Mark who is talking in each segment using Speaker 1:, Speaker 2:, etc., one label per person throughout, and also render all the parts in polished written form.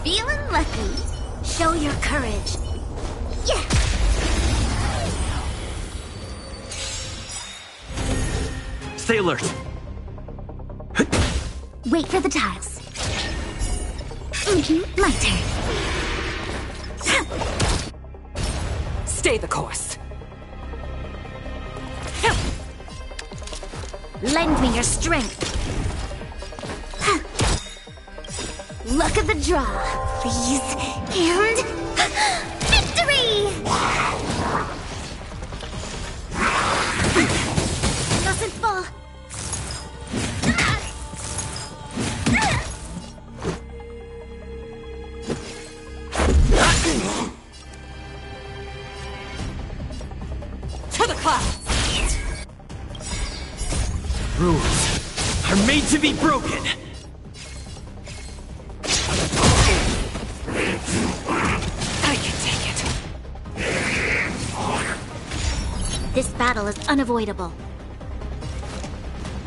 Speaker 1: Feeling lucky. Show your courage. Yeah!
Speaker 2: Stay alert.
Speaker 1: Wait for the tiles. My turn.
Speaker 3: Stay the course.
Speaker 1: Lend me your strength. Luck of the draw, please. And victory! Mustn't fall.
Speaker 3: To the clouds!
Speaker 2: Rules are made to be broken.
Speaker 3: I can take it.
Speaker 1: This battle is unavoidable.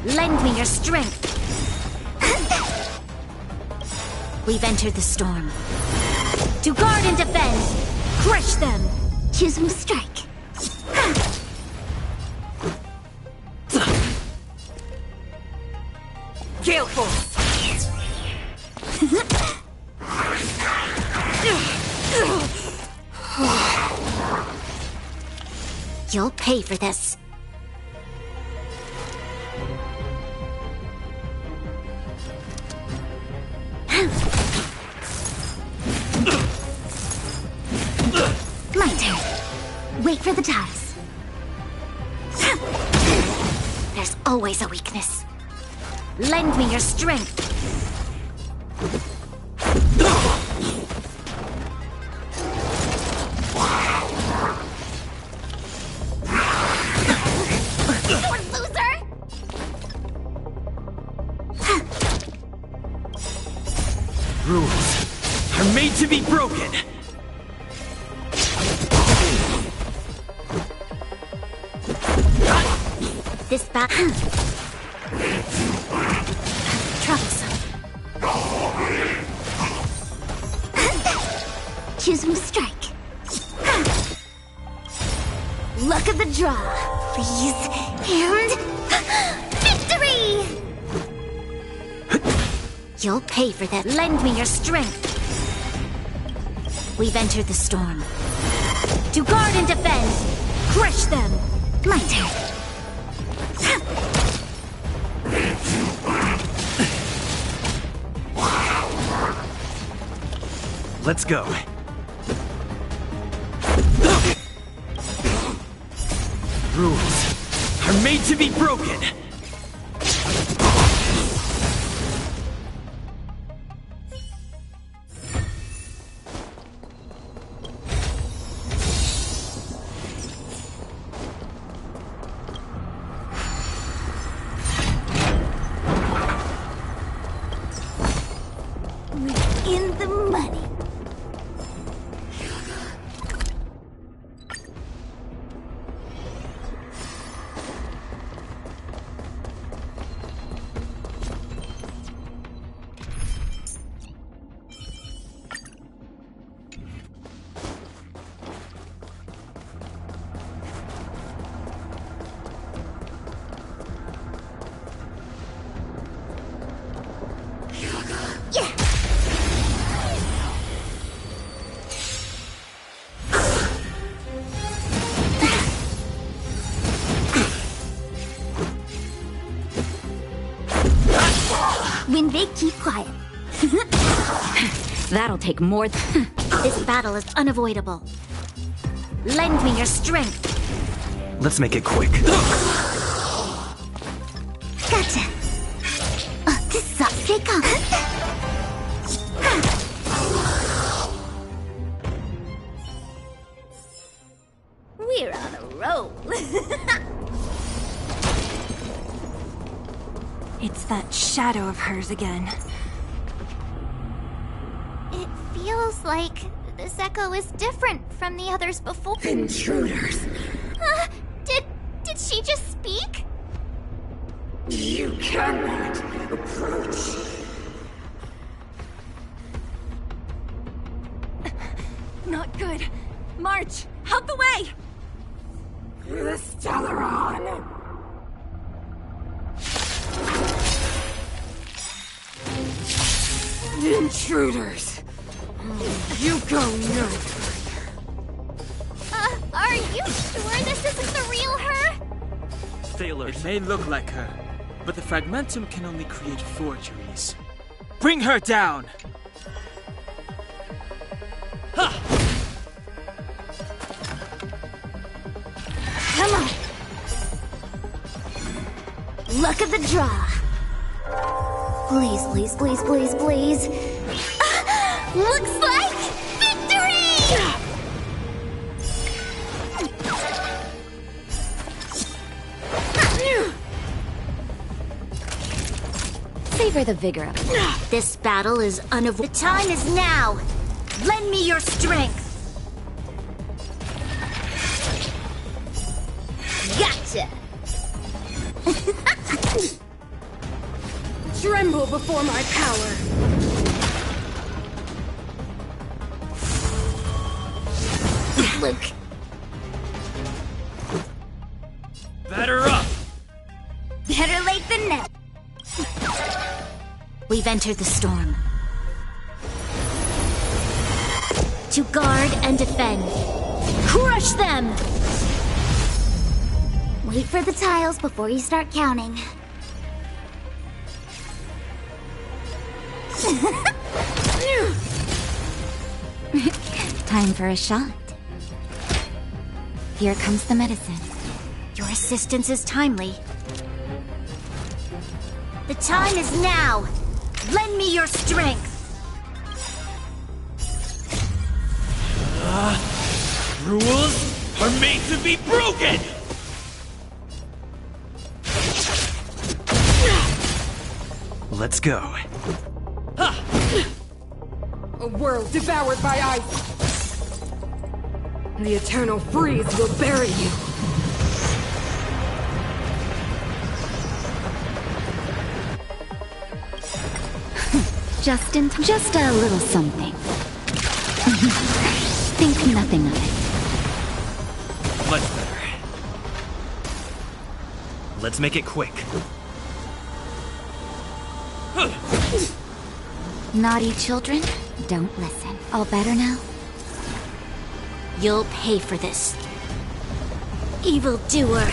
Speaker 1: Lend me your strength. We've entered the storm. To guard and defend, crush them. Choose me strike.
Speaker 3: Gale force!
Speaker 1: You'll pay for this. My turn. Wait for the tiles. There's always a weakness. Lend me your strength. Loser!
Speaker 2: Rules are made to be broken.
Speaker 1: This battle. Troublesome. Choose me strike. Luck of the draw, please. And victory! You'll pay for that. Lend me your strength. We've entered the storm. To guard and defend, crush them. My turn.
Speaker 2: Let's go. Rules are made to be broken.
Speaker 1: We're in the money. Yeah! When they keep quiet.
Speaker 3: That'll take more than...
Speaker 1: This battle is unavoidable. Lend me your strength.
Speaker 2: Let's make it quick.
Speaker 1: Gotcha. This sucks. Take off. We're on a roll.
Speaker 3: It's that shadow of hers again.
Speaker 1: It feels like this echo is different from the others before.
Speaker 4: Intruders!
Speaker 1: Did she just speak?
Speaker 4: You cannot approach.
Speaker 3: Not good. March, out the way!
Speaker 4: The Stellaron! Intruders! You go no further.
Speaker 1: Are you sure this isn't the real her?
Speaker 2: Sailor, it may look like her, but the fragmentum can only create forgeries. Bring her down! Ha!
Speaker 1: Come on. Luck of the draw. Please, please, please, please, please. Looks like victory! Savor the vigor of it. This battle is unavoidable. The time is now. Lend me your strength. Gotcha.
Speaker 4: Tremble before my power!
Speaker 1: Luke.
Speaker 2: Batter up!
Speaker 1: Better late than never. We've entered the storm. To guard and defend. Crush them! Wait for the tiles before you start counting. Time for a shot. Here comes the medicine. Your assistance is timely. The time is now! Lend me your strength!
Speaker 2: Rules are made to be broken! Let's go.
Speaker 4: A world devoured by ice! The eternal freeze will bury you!
Speaker 1: Just a little something. Think nothing of it.
Speaker 2: Much better. Let's make it quick.
Speaker 1: Naughty children, don't listen. All better now? You'll pay for this. Evildoer.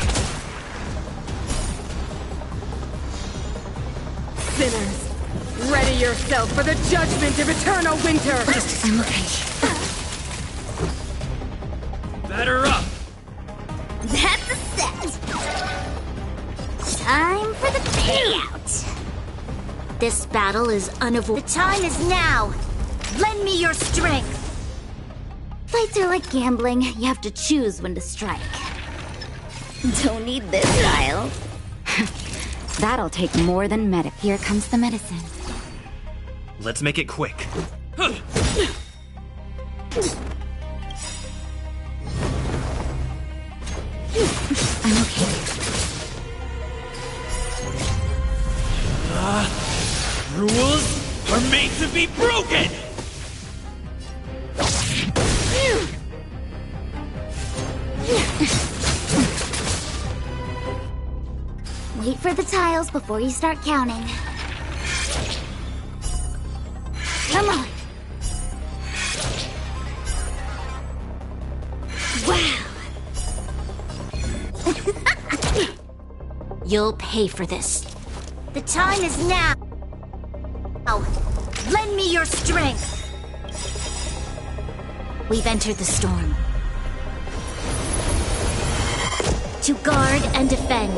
Speaker 4: Sinners, ready yourself for the judgment of eternal winter!
Speaker 1: I'm okay.
Speaker 2: Batter up!
Speaker 1: That's a set. Time for the payout. This battle is unavoidable. The time is now. Lend me your strength. Fights are like gambling. You have to choose when to strike. Don't need this style. That'll take more than medic. Here comes the medicine.
Speaker 2: Let's make it quick.
Speaker 1: I'm okay.
Speaker 2: Rules are made to be broken!
Speaker 1: Wait for the tiles before you start counting. Come on. Wow. You'll pay for this. The time is now. Lend me your strength. We've entered the storm. To guard and defend.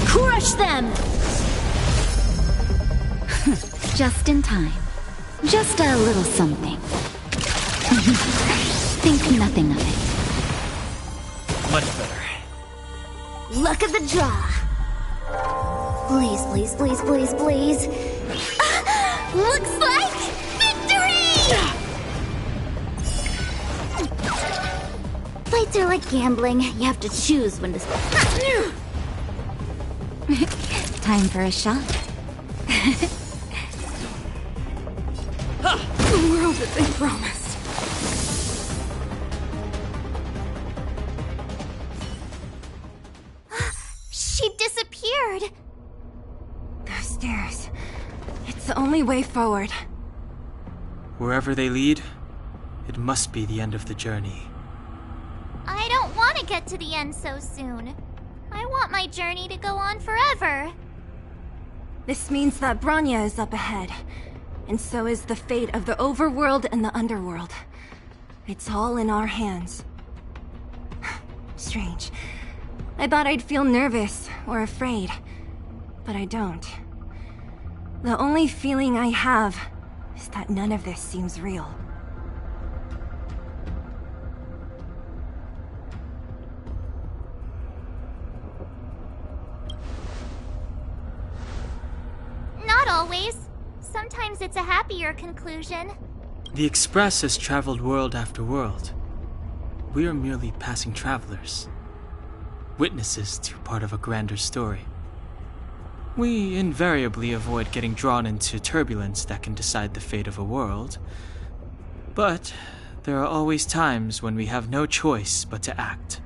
Speaker 1: Crush them! Just in time. Just a little something. Think nothing of it.
Speaker 2: Much better.
Speaker 1: Luck of the draw. Please, please, please, please, please. Looks like victory! Fights are like gambling. You have to choose when to... Time for a shot.
Speaker 4: The world that they promised.
Speaker 3: way forward.
Speaker 2: Wherever they lead, it must be the end of the journey.
Speaker 1: I don't want to get to the end so soon. I want my journey to go on forever.
Speaker 3: This means that Bronya is up ahead, and so is the fate of the overworld and the underworld. It's all in our hands. Strange. I thought I'd feel nervous or afraid, but I don't. The only feeling I have is that none of this seems real.
Speaker 1: Not always. Sometimes it's a happier conclusion.
Speaker 2: The Express has traveled world after world. We are merely passing travelers, witnesses to part of a grander story. We invariably avoid getting drawn into turbulence that can decide the fate of a world. But there are always times when we have no choice but to act.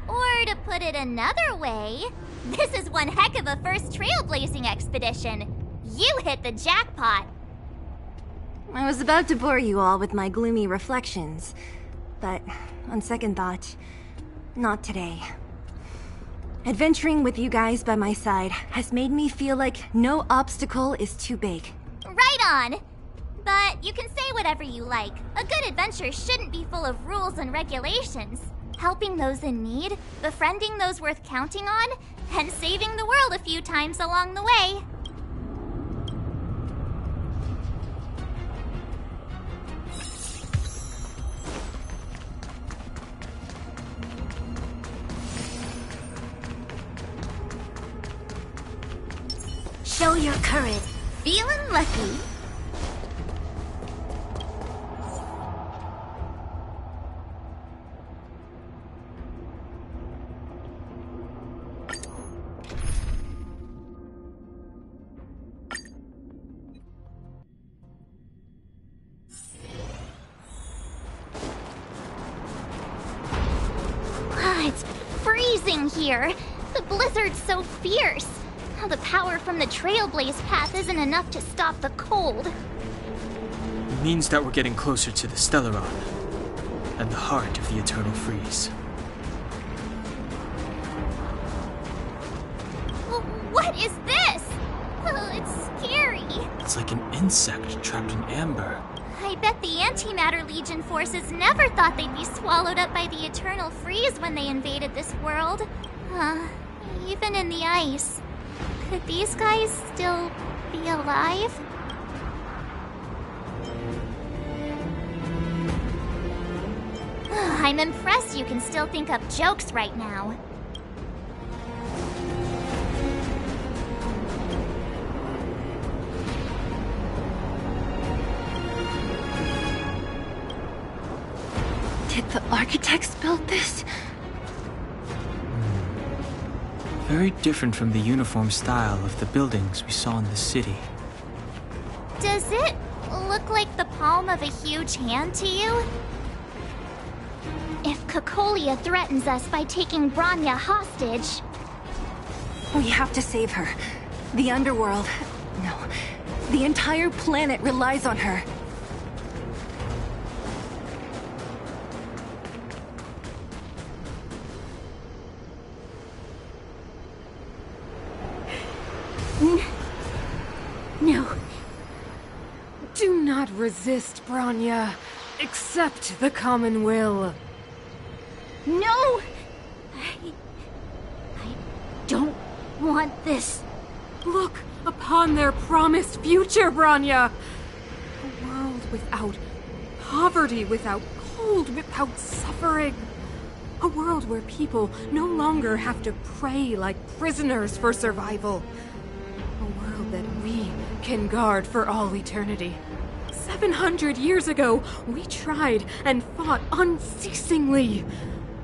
Speaker 1: Or to put it another way, this is one heck of a first trailblazing expedition. You hit the jackpot.
Speaker 3: I was about to bore you all with my gloomy reflections, but on second thought, not today. Adventuring with you guys by my side has made me feel like no obstacle is too big.
Speaker 1: Right on! But you can say whatever you like. A good adventure shouldn't be full of rules and regulations. Helping those in need, befriending those worth counting on, and saving the world a few times along the way. Show your courage. Feeling lucky? It's freezing here. The blizzard's so fierce. The power from the Trailblaze path isn't enough to stop the cold.
Speaker 2: It means that we're getting closer to the Stellaron, and the heart of the Eternal Freeze.
Speaker 1: What is this? It's scary.
Speaker 2: It's like an insect trapped in amber.
Speaker 1: I bet the Antimatter Legion forces never thought they'd be swallowed up by the Eternal Freeze when they invaded this world. Even in the ice. Could these guys still be alive? I'm impressed you can still think up jokes right now.
Speaker 3: Did the architects build this?
Speaker 2: Very different from the uniform style of the buildings we saw in the city.
Speaker 1: Does it look like the palm of a huge hand to you? If Cocolia threatens us by taking Bronya hostage...
Speaker 3: We have to save her. The underworld... No. The entire planet relies on her.
Speaker 1: No.
Speaker 4: Do not resist, Bronya. Accept the common will.
Speaker 1: No! I don't want this.
Speaker 4: Look upon their promised future, Bronya! A world without poverty, without cold, without suffering. A world where people no longer have to pray like prisoners for survival. A world that we can guard for all eternity. 700 years ago, we tried and fought unceasingly,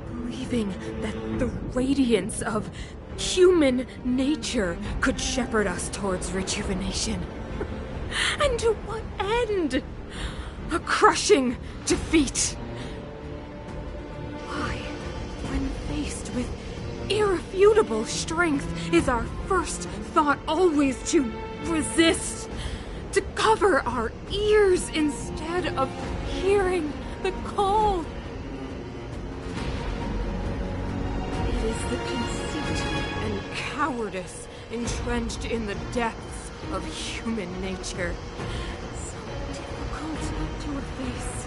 Speaker 4: believing that the radiance of human nature could shepherd us towards rejuvenation. And to what end? A crushing defeat. Why, when faced with irrefutable strength, is our first thought always to resist? to cover our ears instead of hearing the call. It is the conceit and cowardice entrenched in the depths of human nature, so difficult to efface.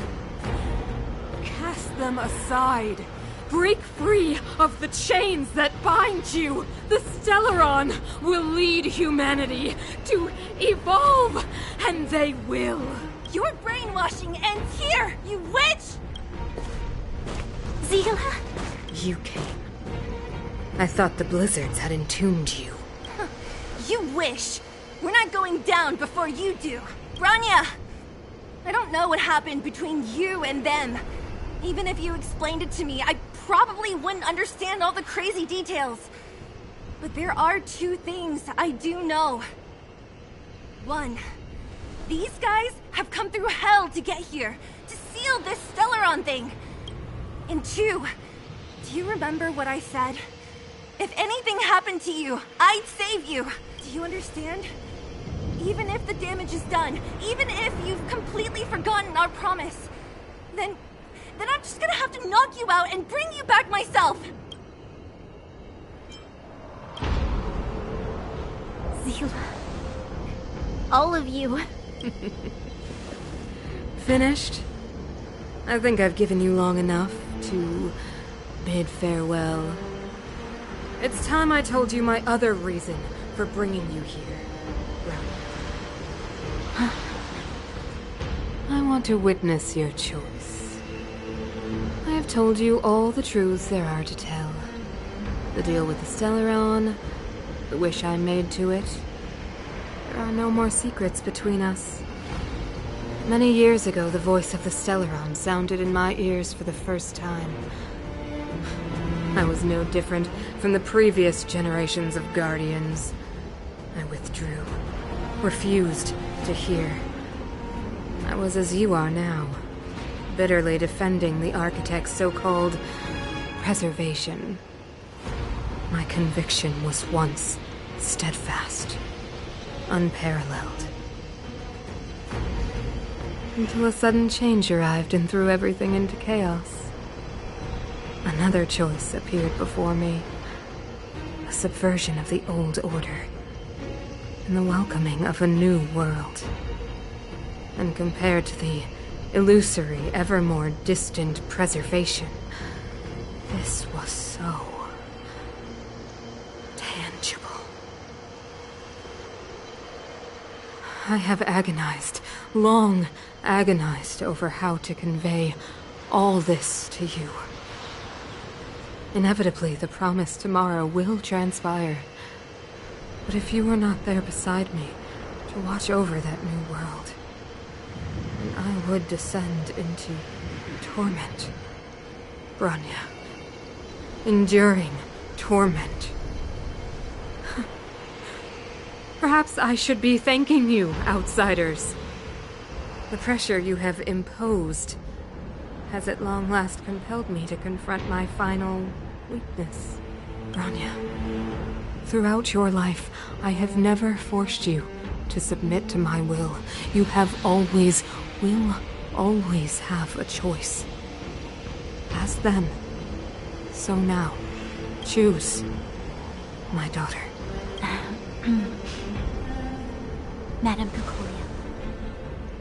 Speaker 4: Cast them aside. Break free of the chains that bind you. The Stellaron will lead humanity to evolve, and they will.
Speaker 3: Your brainwashing ends here, you witch!
Speaker 1: Zila?
Speaker 5: You came. I thought the blizzards had entombed you.
Speaker 3: You wish. We're not going down before you do. Rania! I don't know what happened between you and them. Even if you explained it to me, I probably wouldn't understand all the crazy details. But there are two things I do know. One, these guys have come through hell to get here, to seal this Stellaron thing. And two, do you remember what I said? If anything happened to you, I'd save you. Do you understand? Even if the damage is done, even if you've completely forgotten our promise, then I'm just gonna have to knock you out and bring you back myself!
Speaker 1: Zila. All of you.
Speaker 5: Finished? I think I've given you long enough to bid farewell.
Speaker 4: It's time I told you my other reason for bringing you here.
Speaker 5: I want to witness your choice. I have told you all the truths there are to tell. The deal with the Stellaron, the wish I made to it. There are no more secrets between us. Many years ago, the voice of the Stellaron sounded in my ears for the first time. I was no different from the previous generations of Guardians. I withdrew, refused to hear. I was as you are now, bitterly defending the Architect's so-called preservation. My conviction was once steadfast, unparalleled. Until a sudden change arrived and threw everything into chaos. Another choice appeared before me. A subversion of the old order, and the welcoming of a new world. And compared to the illusory, ever more distant preservation, this was so tangible. I have agonized, long agonized over how to convey all this to you. Inevitably, the promised tomorrow will transpire. But if you were not there beside me to watch over that new world, then I would descend into torment. Branya. Enduring torment. Perhaps I should be thanking you, outsiders. The pressure you have imposed has at long last compelled me to confront my final weakness. Branya, throughout your life, I have never forced you to submit to my will. You have always, will always have a choice. As then, so now. Choose, my daughter.
Speaker 1: Madame Cocolia,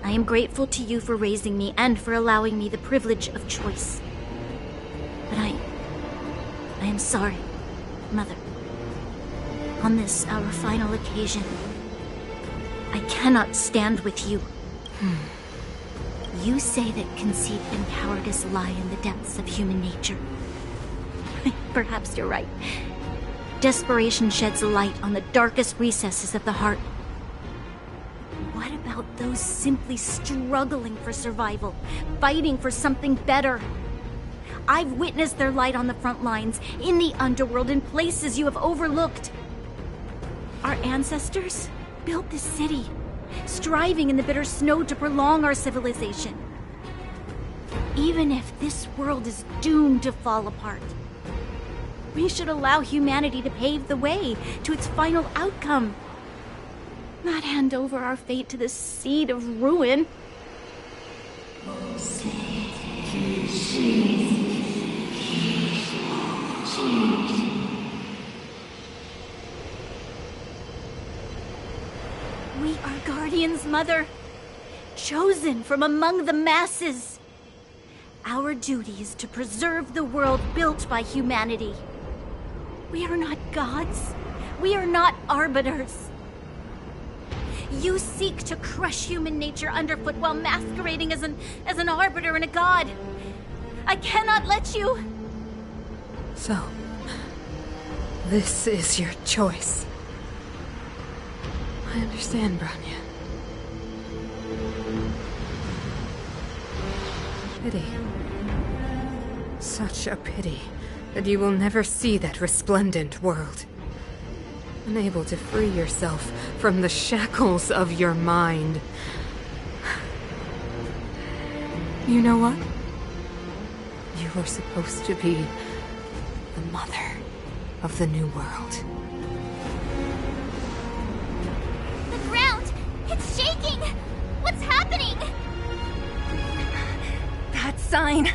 Speaker 1: I am grateful to you for raising me and for allowing me the privilege of choice. But I am sorry, Mother. On this, our final occasion, I cannot stand with you. You say that conceit and cowardice lie in the depths of human nature. Perhaps you're right. Desperation sheds a light on the darkest recesses of the heart. What about those simply struggling for survival, fighting for something better? I've witnessed their light on the front lines, in the underworld, in places you have overlooked. Our ancestors built this city, striving in the bitter snow to prolong our civilization. Even if this world is doomed to fall apart, we should allow humanity to pave the way to its final outcome. not hand over our fate to the seed of ruin. We are guardians, Mother. Chosen from among the masses. Our duty is to preserve the world built by humanity. We are not gods. We are not arbiters. You seek to crush human nature underfoot while masquerading as an arbiter and a god. I cannot let you.
Speaker 5: So, this is your choice. I understand, Bronya. Pity. Such a pity that you will never see that resplendent world. Unable to free yourself from the shackles of your mind. You know what? You were supposed to be the mother of the new world.
Speaker 1: The ground! It's shaking! What's happening?
Speaker 3: That sign.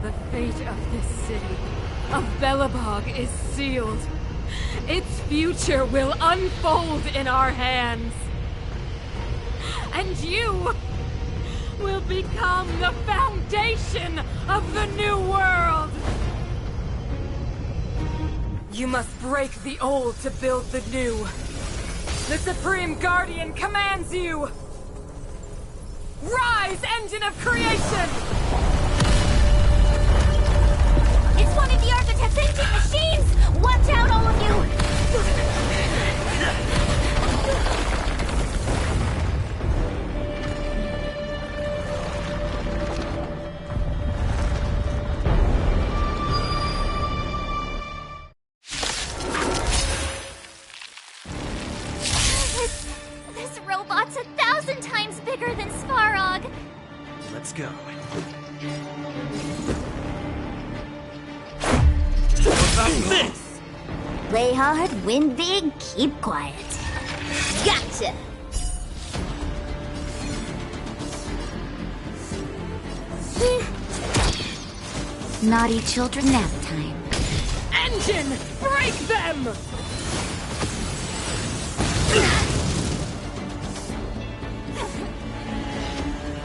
Speaker 4: The fate of this city, of Belobog, is sealed. Its future will unfold in our hands. And you will become the foundation of the new world. You must break the old to build the new. The Supreme Guardian commands you. Rise, engine of creation!
Speaker 1: It's one of the Architect's ancient machines! Watch out, all of you! This robot's 1,000 times bigger than Svarog!
Speaker 6: Let's go. This!
Speaker 1: Play hard, win big, keep quiet. Gotcha! Naughty children nap time.
Speaker 4: Engine! Break them!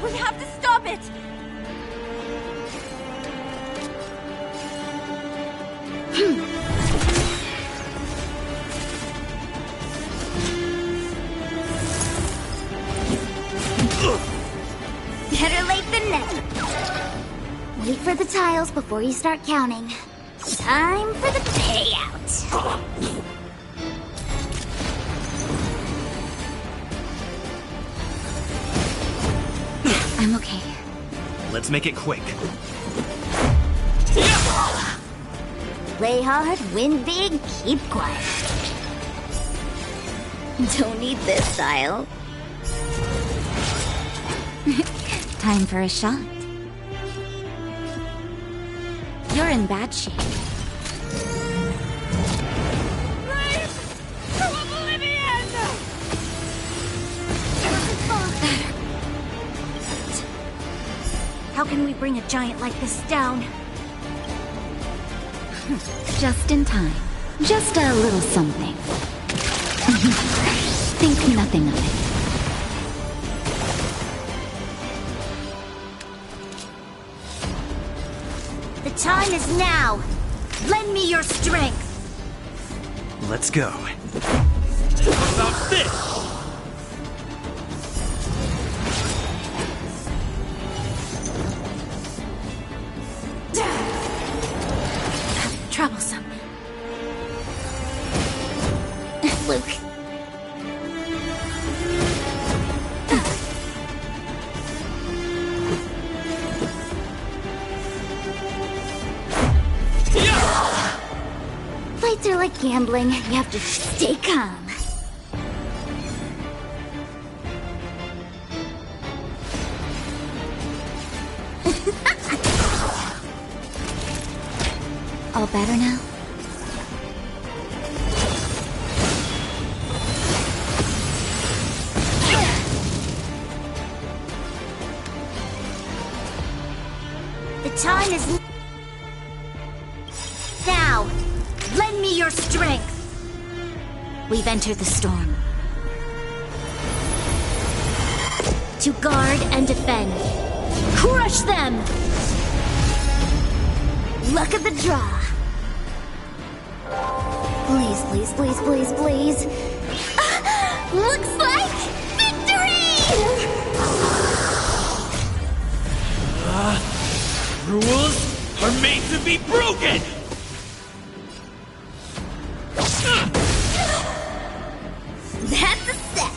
Speaker 1: We have to stop it! Better late than never. Wait for the tiles before you start counting. Time for the payout. I'm okay.
Speaker 6: Let's make it quick.
Speaker 1: Play hard, win big, keep quiet. Don't need this tile. Time for a shot. You're in bad shape.
Speaker 4: Race to oblivion!
Speaker 1: How can we bring a giant like this down? Just in time. Just a little something. Think nothing of it. The time is now. Lend me your strength.
Speaker 6: Let's go. How about this?
Speaker 1: Troublesome. Luke. Fights are like gambling. You have to stay calm. All better now? time is now. Lend me your strength. We've entered the storm. To guard and defend. Crush them! Luck of the draw. Please, please, please, please, please. Looks like victory!
Speaker 6: Rules are made to be broken!
Speaker 1: That's a set.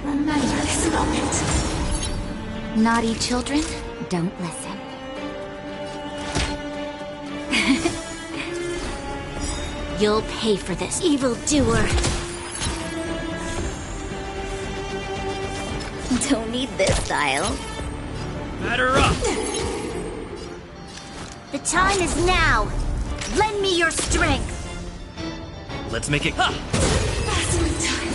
Speaker 1: Remember this moment. Naughty children, don't listen. You'll pay for this, evildoer. Don't need this style.
Speaker 6: Batter up!
Speaker 1: The time is now. Lend me your strength.
Speaker 6: Let's make it... Ha!
Speaker 1: That's my time.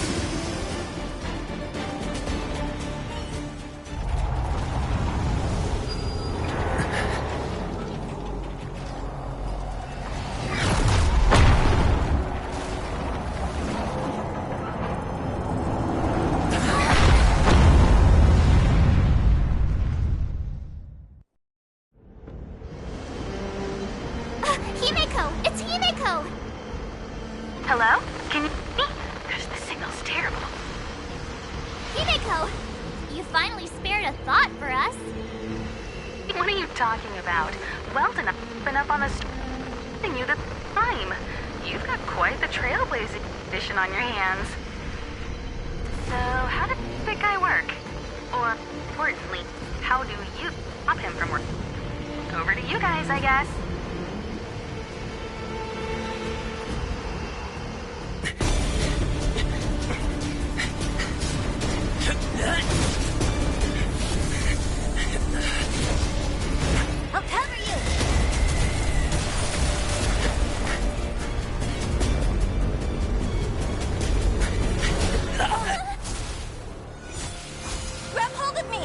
Speaker 1: Himeko! It's Himeko!
Speaker 7: Hello? Can you hear me? Gosh, the signal's terrible.
Speaker 1: Himeko! You finally spared a thought for us.
Speaker 7: What are you talking about? Weldon, I've been up on the thing you the time. You've got quite the trailblazing edition on your hands. So, how did that guy work? Or, importantly, how do you stop him from working? Over to you guys, I guess.
Speaker 1: I'll cover you! Grab hold of me!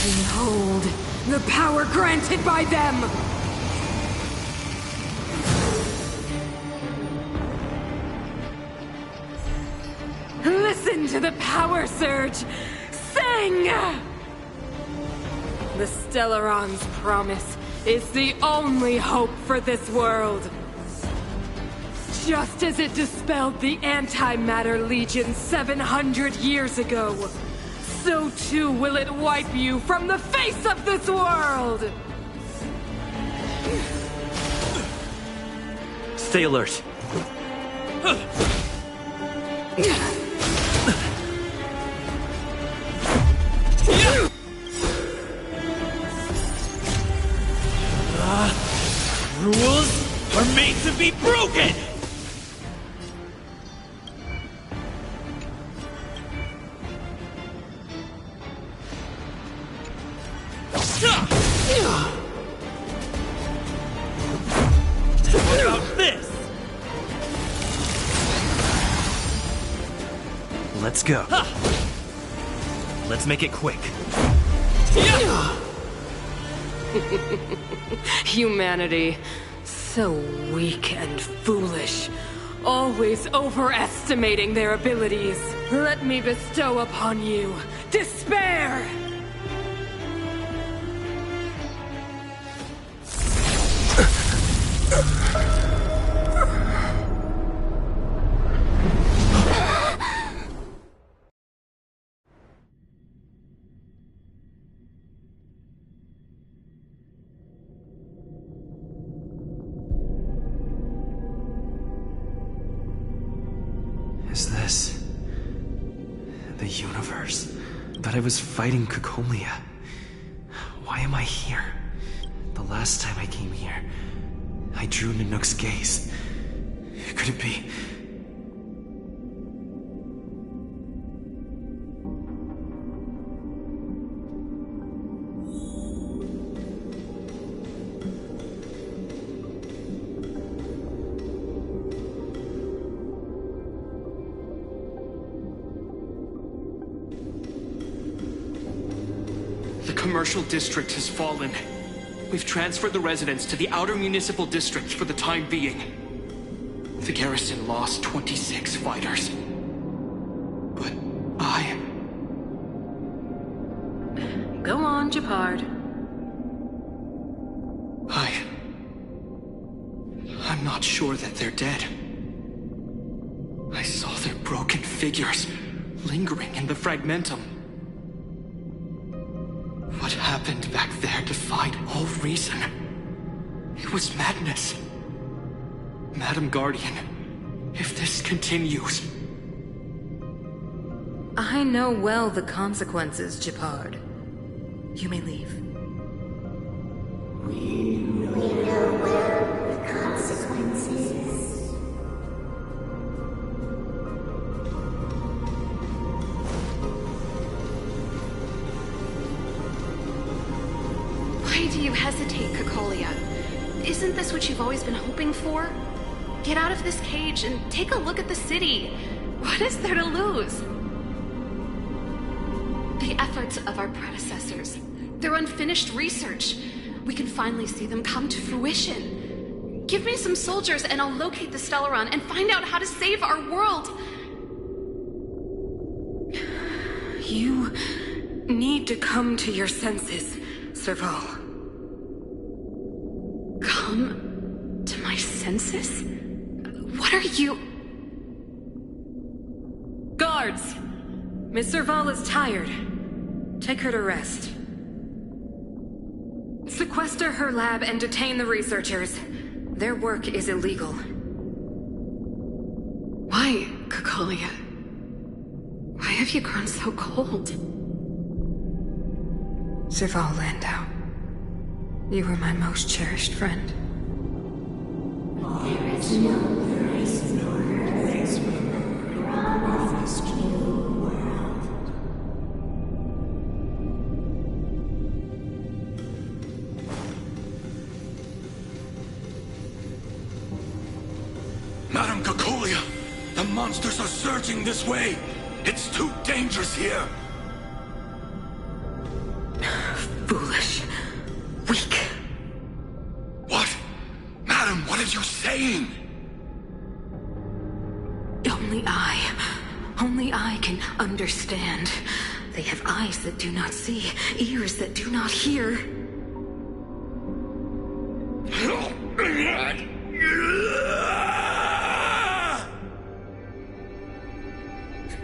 Speaker 4: Behold, the power granted by them! Listen to the power surge! Sing! The Stellaron's promise is the only hope for this world. Just as it dispelled the Antimatter Legion 700 years ago, so too will it wipe you from the face of this world!
Speaker 6: Stay alert. Rules are made to be broken! What about this? Let's go. Let's make it quick.
Speaker 4: Humanity, so weak and foolish, always overestimating their abilities. Let me bestow upon you despair!
Speaker 6: Is this the universe?
Speaker 8: that I was fighting Kokolia. Why am I here? The last time I came here, I drew Nanook's gaze. Could it be?
Speaker 9: The commercial district has fallen. We've transferred the residents to the outer municipal district for the time being. The garrison lost 26 fighters. But
Speaker 5: Go on, Japard.
Speaker 9: I'm not sure that they're dead. I saw their broken figures lingering in the fragmentum. What happened back there defied all reason. It was madness. Madam Guardian, if this continues...
Speaker 5: I know well the consequences, Japard. You may leave.
Speaker 1: We know well the consequences.
Speaker 7: Why do you hesitate, Kokolia? Isn't this what you've always been hoping for? Get out of this cage and take a look at the city. What is there to lose? The efforts of our predecessors, their unfinished research, we can finally see them come to fruition. Give me some soldiers and I'll locate the Stellaron and find out how to save our world.
Speaker 5: You need to come to your senses, Serval.
Speaker 7: Come to my senses? What are you...
Speaker 5: Guards! Miss Serval is tired. Take her to rest. Sequester her lab and detain the researchers. Their work is illegal.
Speaker 7: Why, Kokolia? Why have you grown so cold?
Speaker 5: Serval Landau. You were my most cherished friend.
Speaker 1: There is no place for this promised new world.
Speaker 10: Madam Kokolia, the monsters are surging this way. It's too dangerous here.
Speaker 5: Foolish. Weak.
Speaker 10: What? Madam, what are you saying?
Speaker 5: Only I can understand. They have eyes that do not see, ears that do not hear.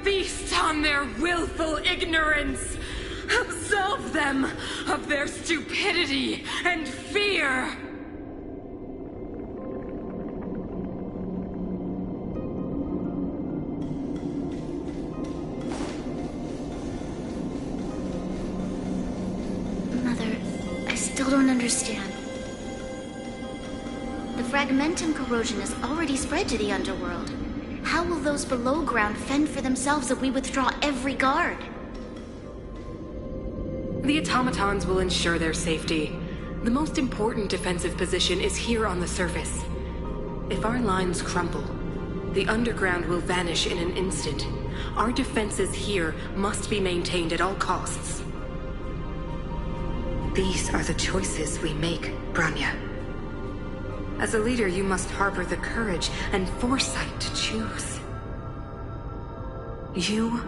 Speaker 5: Feast on their willful ignorance! Absolve them of their stupidity and fear!
Speaker 1: Mother, I still don't understand. The fragmentum corrosion has already spread to the underworld. How will those below ground fend for themselves if we withdraw every guard?
Speaker 5: The automatons will ensure their safety. The most important defensive position is here on the surface. If our lines crumble, the underground will vanish in an instant. Our defenses here must be maintained at all costs. These are the choices we make, Branya. As a leader, you must harbor the courage and foresight to choose. You,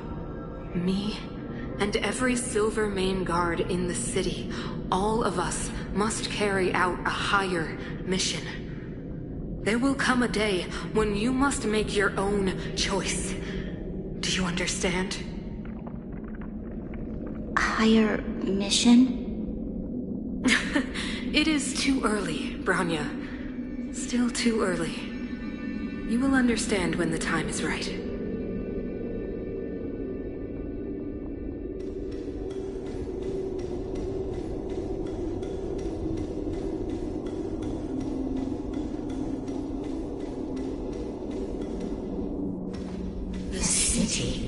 Speaker 5: me, and every Silvermane guard in the city, all of us must carry out a higher mission. There will come a day when you must make your own choice. Do you understand?
Speaker 1: A higher mission?
Speaker 5: It is too early, Branya. Still too early. You will understand when the time is right.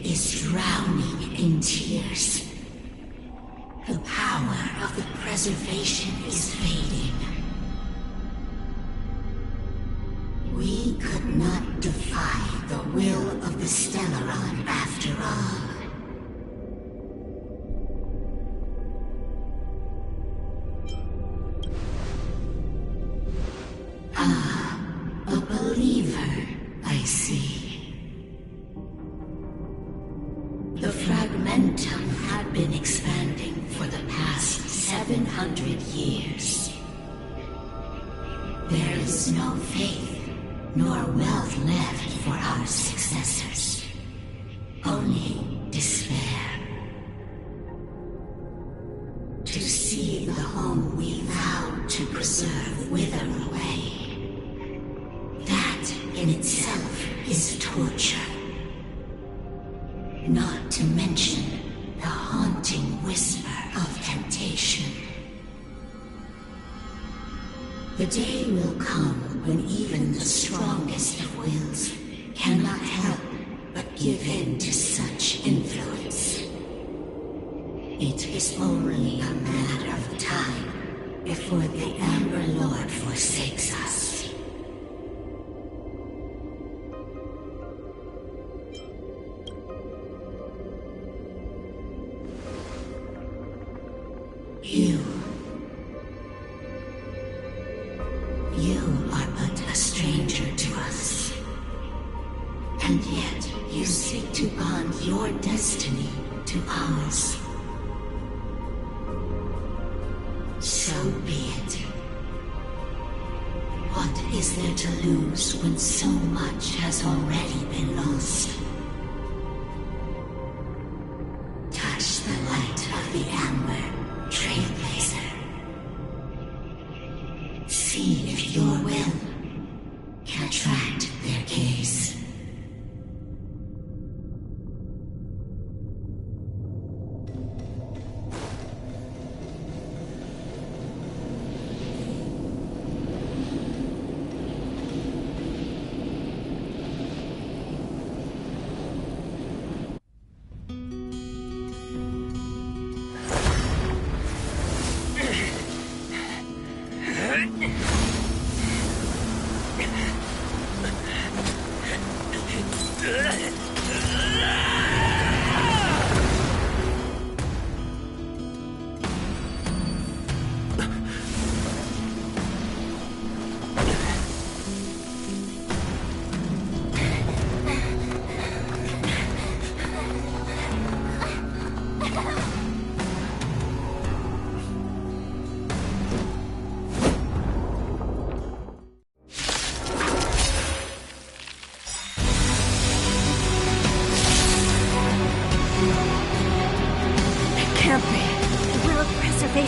Speaker 11: is drowning in tears. The power of the preservation is fading. We could not defy the will of the Stellaron after all. A believer, I see. The Fragmentum had been expanding for the past 700 years. There is no faith nor wealth left for our successors. Only despair. To see the home we vowed to preserve wither away. That in itself is torture. Not to mention the haunting whisper of temptation. The day will come when even the strongest of wills cannot help but give in to such influence. It is only a matter of time before the Amber Lord forsakes us. You are but a stranger to us. And yet you seek to bond your destiny to ours. So be it. What is there to lose when so much has already been lost? Touch the light of the Amber, Trailblazer. See if your will can attract their gaze.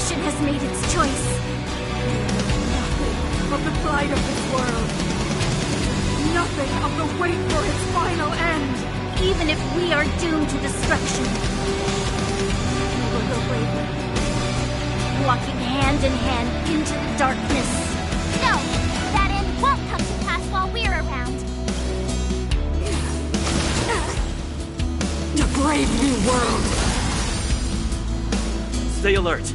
Speaker 1: Has made its choice.
Speaker 4: Nothing of the plight of this world. Nothing of the wait for its final end.
Speaker 1: Even if we are doomed to destruction, we will go bravely, walking hand in hand into the darkness.
Speaker 12: No, that end won't come to pass while we're around.
Speaker 4: A brave new world.
Speaker 6: Stay alert.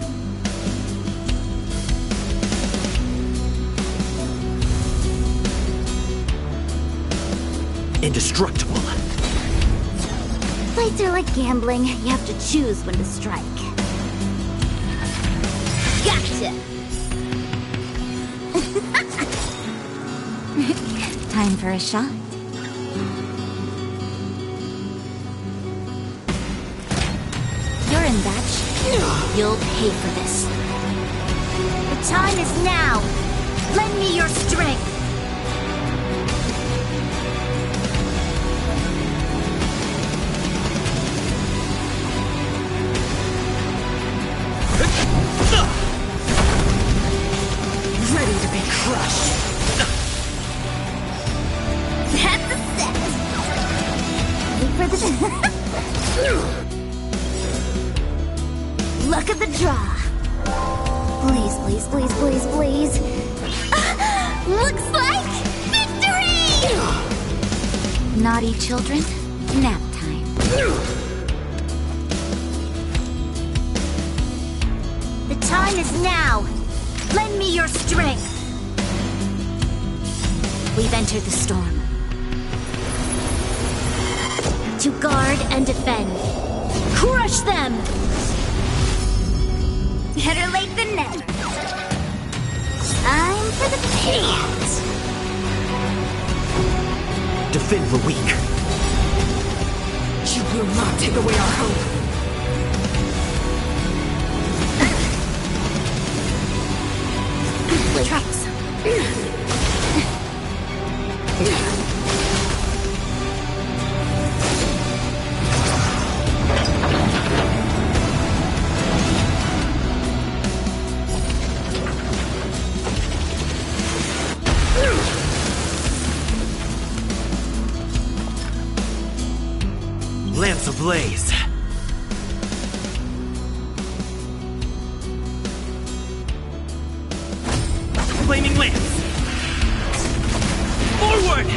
Speaker 6: Indestructible.
Speaker 1: Fights are like gambling. You have to choose when to strike. Gotcha! Time for a shot. You're in that shit. You'll pay for this. The time is now. Lend me your strength.
Speaker 4: Ready to be crushed.
Speaker 1: That's a set. Wait for the... Luck of the draw. Please, please, please, please, please. Looks like victory! Naughty children, nap time. now! Lend me your strength! We've entered the storm. To guard and defend. Crush them! Better late than never. Time for the payout.
Speaker 8: Defend the weak.
Speaker 4: You will not take away our hope.
Speaker 1: Traps.
Speaker 8: Lance ablaze. Flaming lance. Forward!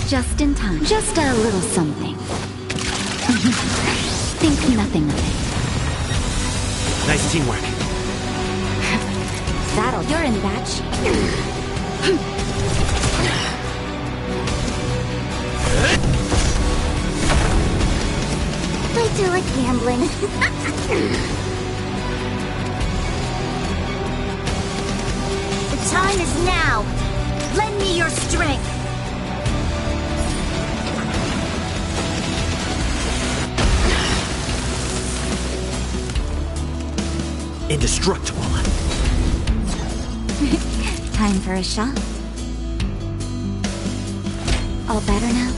Speaker 1: Just in time. Just a little something. Think nothing of it.
Speaker 8: Nice teamwork.
Speaker 1: That'll. You're in bad shape. I do like gambling. The time is now. Lend me your strength.
Speaker 8: Indestructible.
Speaker 1: Time for a shot. All better now?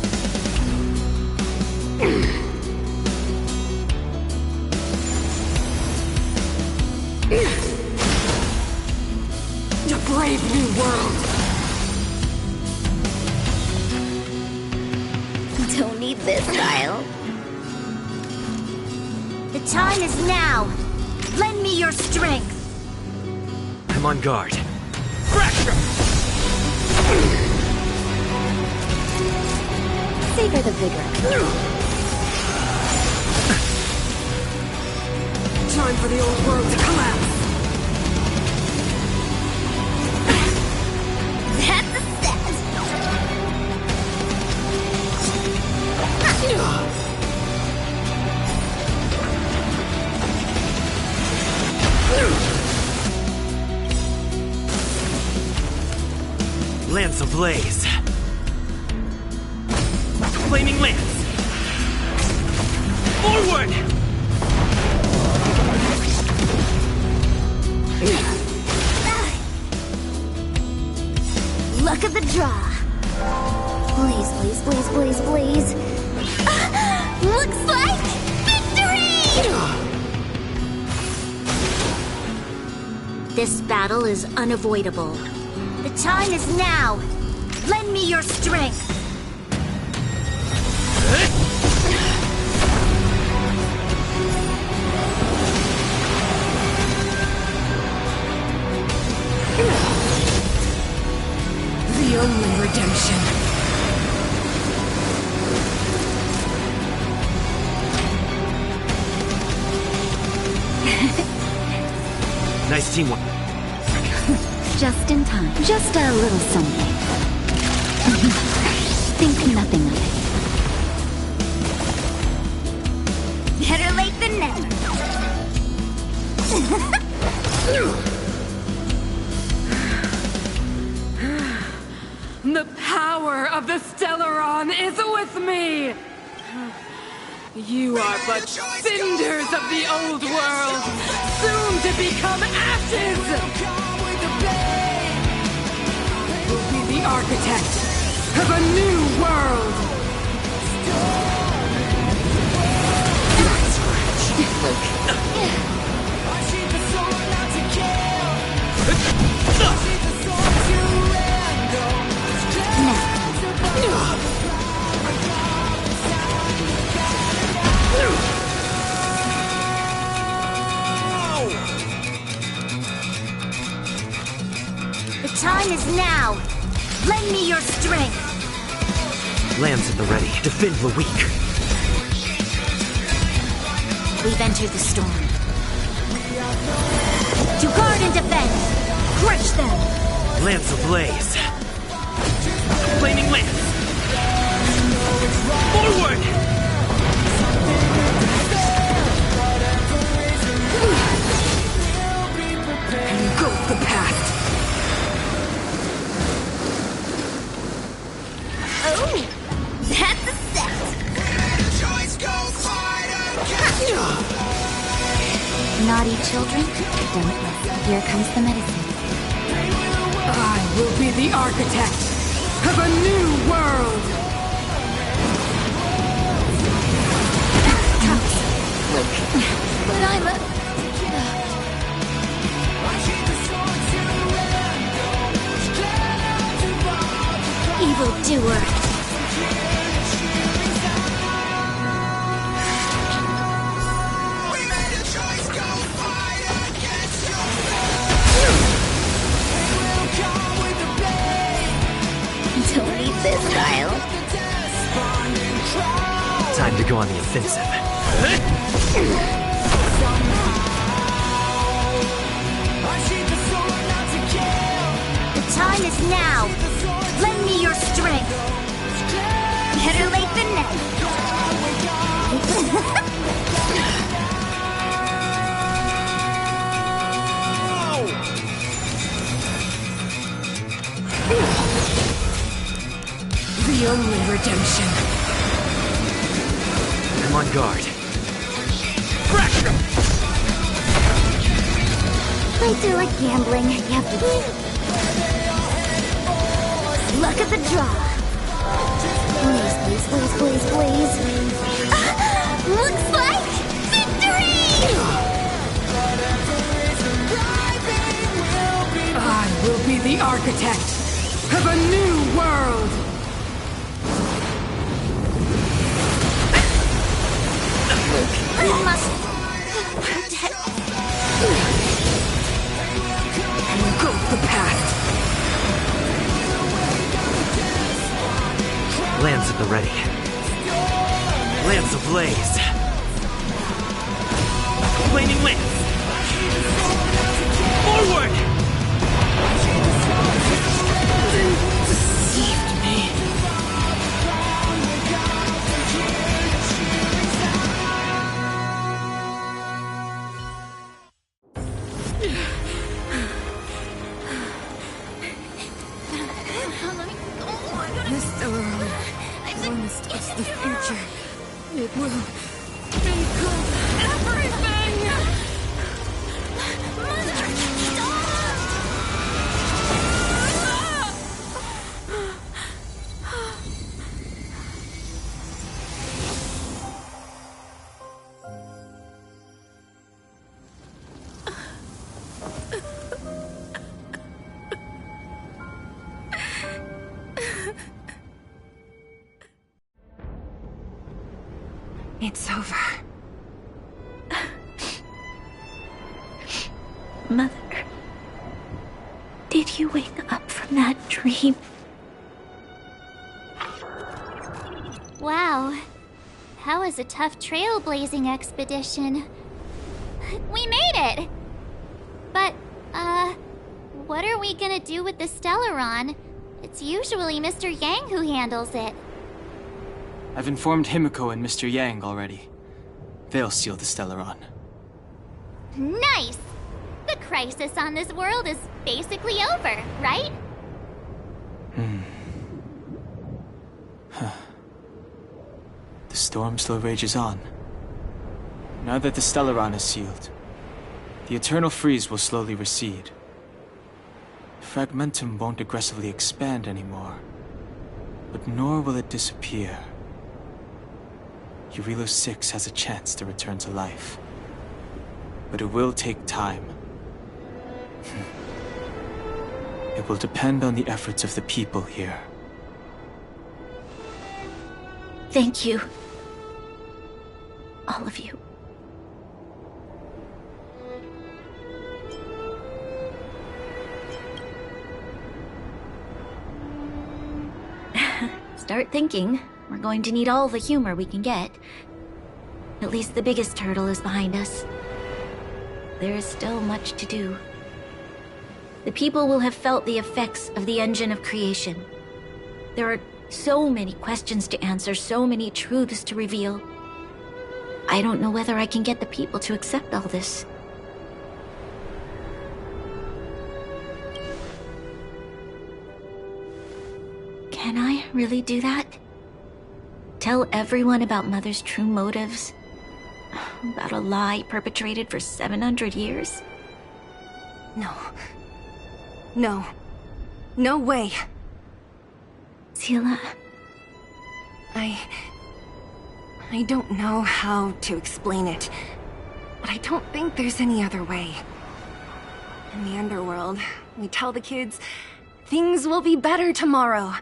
Speaker 4: A brave new world.
Speaker 1: Don't need this, Kyle. The time is now. Lend me your strength.
Speaker 8: I'm on guard. Fracture!
Speaker 1: Savor the vigor.
Speaker 4: Time for the old world to collapse.
Speaker 1: That's a set.
Speaker 8: Lance ablaze. Flaming lance. Forward!
Speaker 1: Luck of the draw. Please, please, please, please, please. Looks like victory! This battle is unavoidable. The time is now. Lend me your strength.
Speaker 4: The only redemption.
Speaker 8: Nice teamwork.
Speaker 1: Just in time. Just a little something. Think nothing of it. Better late than never.
Speaker 4: The power of the Stellaron is with me! You are but cinders of the old world, soon to become ashes! We'll be the architect of a new world!
Speaker 1: The time is now. Lend me your strength.
Speaker 8: Lambs at the ready. Defend the weak.
Speaker 1: We've entered the storm. To guard and defend! Crush them!
Speaker 8: Lambs ablaze. Flaming lance. Forward!
Speaker 3: Engulf the past!
Speaker 1: Oh! That's a set! Naughty children, don't listen. Here comes the medicine.
Speaker 3: I will be the architect of a new world!
Speaker 1: Look, but I'm a... evildoer. Don't need this, child.
Speaker 8: Time to go on the offensive.
Speaker 1: The time is now. Lend me your strength. Better late than
Speaker 3: The only redemption.
Speaker 8: I'm on guard.
Speaker 1: Fights are like gambling. You have to look at the draw. Please, please, please, please, please. Looks like victory!
Speaker 3: I will be the architect of a new world!
Speaker 1: I must protect.
Speaker 3: Engulf the past!
Speaker 8: Lambs at the ready. Lambs ablaze. Flaming lance. Forward!
Speaker 3: Deceived me. This Stellaron promised us the future. It will include everything! It's over.
Speaker 1: Mother, did you wake up from that dream?
Speaker 12: Wow. That was a tough trailblazing expedition. We made it! But, what are we gonna do with the Stellaron? It's usually Mr. Yang who handles it.
Speaker 2: I've informed Himiko and Mr. Yang already. They'll seal the Stellaron.
Speaker 12: Nice! The crisis on this world is basically over, right?
Speaker 2: The storm still rages on. Now that the Stellaron is sealed, the eternal freeze will slowly recede. Fragmentum won't aggressively expand anymore, but nor will it disappear. Eurilo 6 has a chance to return to life, but it will take time. It will depend on the efforts of the people here.
Speaker 1: Thank you. All of you. Start thinking. We're going to need all the humor we can get. At least the biggest hurdle is behind us. There is still much to do. The people will have felt the effects of the engine of creation. There are so many questions to answer, so many truths to reveal. I don't know whether I can get the people to accept all this. Can I really do that? Tell everyone about Mother's true motives? About a lie perpetrated for 700 years?
Speaker 3: No. No. No way.
Speaker 1: Seele.
Speaker 3: I don't know how to explain it, but I don't think there's any other way. In the underworld, we tell the kids, things will be better tomorrow.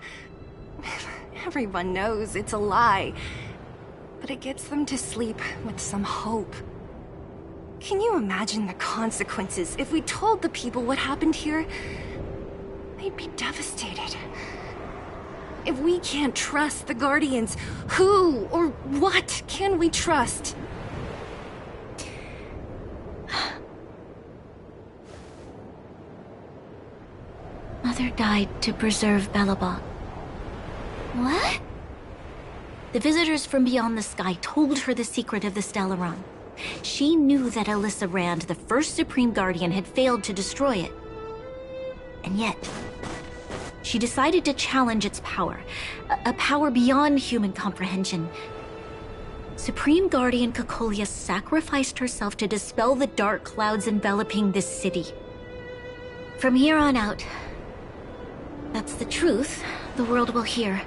Speaker 3: Everyone knows it's a lie, but it gets them to sleep with some hope. Can you imagine the consequences if we told the people what happened here? They'd be devastated. If we can't trust the Guardians, who or what can we trust?
Speaker 1: Mother died to preserve Belobog.
Speaker 12: What?
Speaker 1: The visitors from beyond the sky told her the secret of the Stellaron. She knew that Alyssa Rand, the first Supreme Guardian, had failed to destroy it. And yet, she decided to challenge its power. A power beyond human comprehension. Supreme Guardian Cocolia sacrificed herself to dispel the dark clouds enveloping this city. From here on out, that's the truth the world will hear.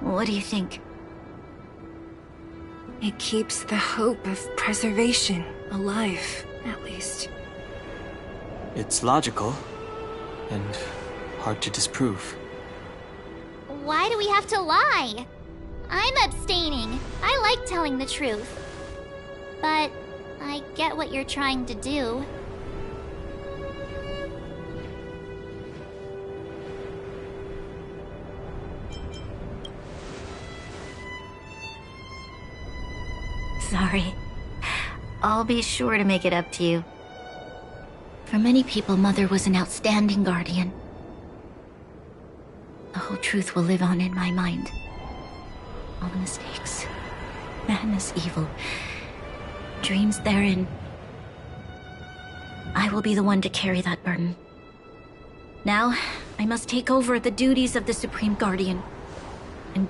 Speaker 1: What do you think?
Speaker 3: It keeps the hope of preservation alive, at least.
Speaker 2: It's logical, and hard to disprove.
Speaker 12: Why do we have to lie? I'm abstaining. I like telling the truth. But I get what you're trying to do.
Speaker 1: Sorry. I'll be sure to make it up to you. For many people, Mother was an outstanding guardian. The whole truth will live on in my mind. All the mistakes, madness, evil, dreams therein. I will be the one to carry that burden. Now, I must take over the duties of the Supreme Guardian and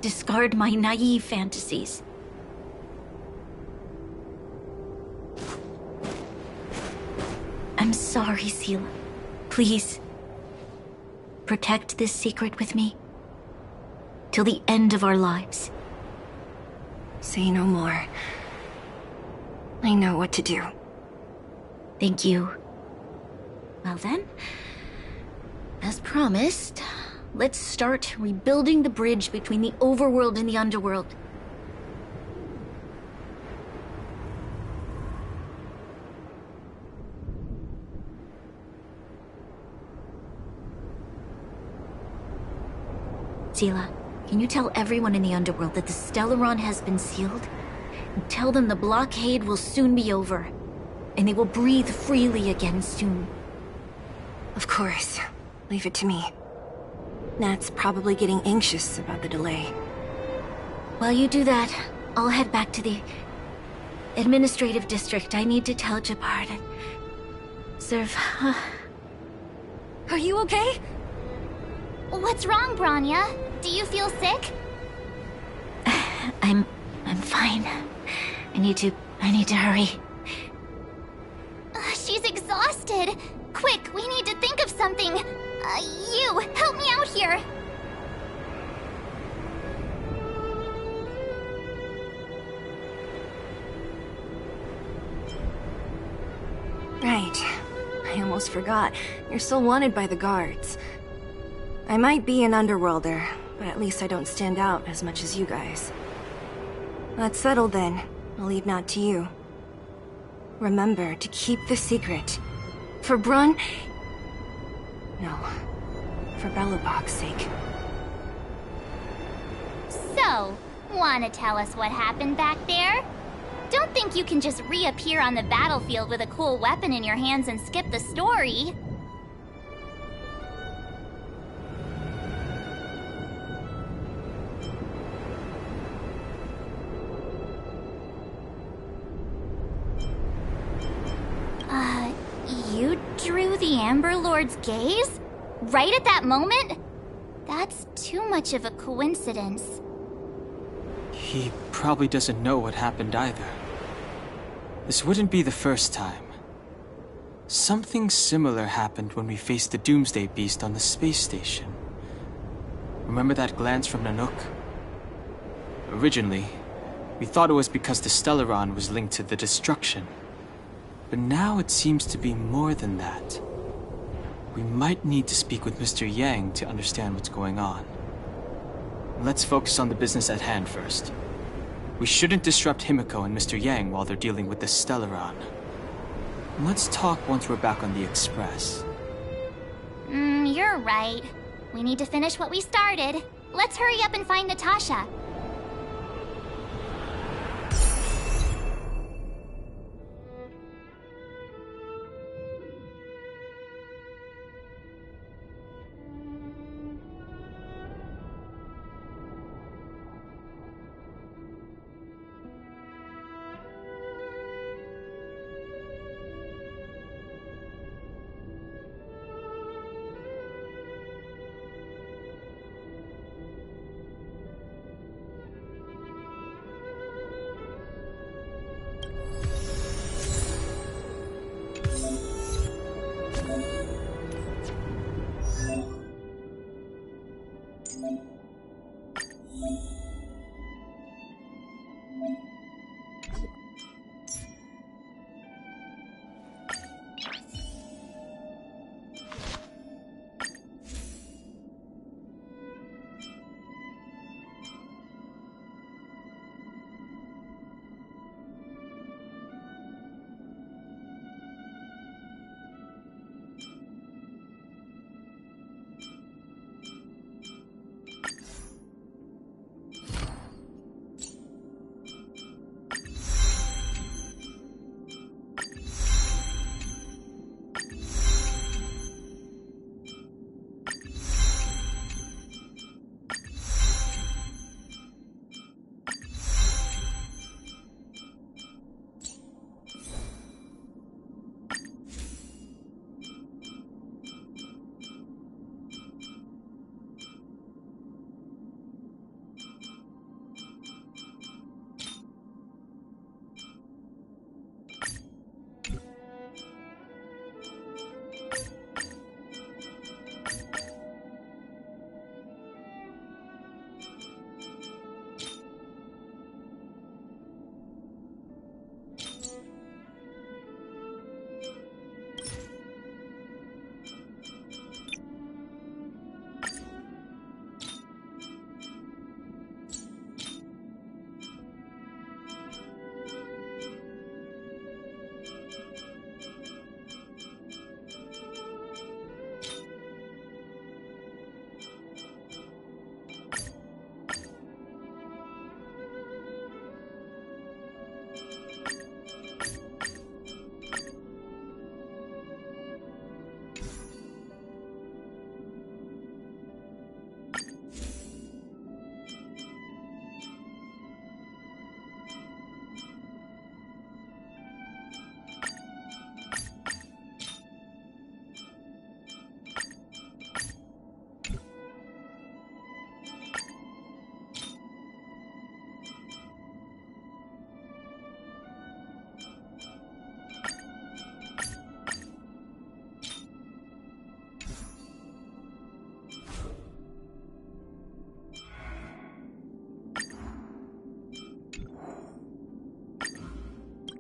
Speaker 1: discard my naive fantasies. I'm sorry, Seele. Please, protect this secret with me till the end of our lives.
Speaker 3: Say no more. I know what to do.
Speaker 1: Thank you. Well then, as promised, let's start rebuilding the bridge between the overworld and the underworld. Seele, can you tell everyone in the underworld that the Stellaron has been sealed? And tell them the blockade will soon be over, and they will breathe freely again soon.
Speaker 3: Of course. Leave it to me. Nat's probably getting anxious about the delay.
Speaker 1: While you do that, I'll head back to the administrative district. I need to tell Jabard and serve.
Speaker 3: Are you okay?
Speaker 12: What's wrong, Bronya? Do you feel sick?
Speaker 1: I'm fine. I need to hurry.
Speaker 12: She's exhausted. Quick, we need to think of something. You, help me out here.
Speaker 3: Right. I almost forgot. You're still wanted by the guards. I might be an underworlder, but at least I don't stand out as much as you guys. That's settled then. I'll leave Nat to you. Remember to keep the secret. For Brun... No. For Belobog's sake.
Speaker 12: So, wanna tell us what happened back there? Don't think you can just reappear on the battlefield with a cool weapon in your hands and skip the story. You drew the Amber Lord's gaze? Right at that moment? That's too much of a coincidence.
Speaker 2: He probably doesn't know what happened either. This wouldn't be the first time. Something similar happened when we faced the Doomsday Beast on the space station. Remember that glance from Nanook? Originally, we thought it was because the Stellaron was linked to the destruction. But now it seems to be more than that. We might need to speak with Mr. Yang to understand what's going on. Let's focus on the business at hand first. We shouldn't disrupt Himiko and Mr. Yang while they're dealing with the Stellaron. Let's talk once we're back on the Express.
Speaker 12: You're right. We need to finish what we started. Let's hurry up and find Natasha.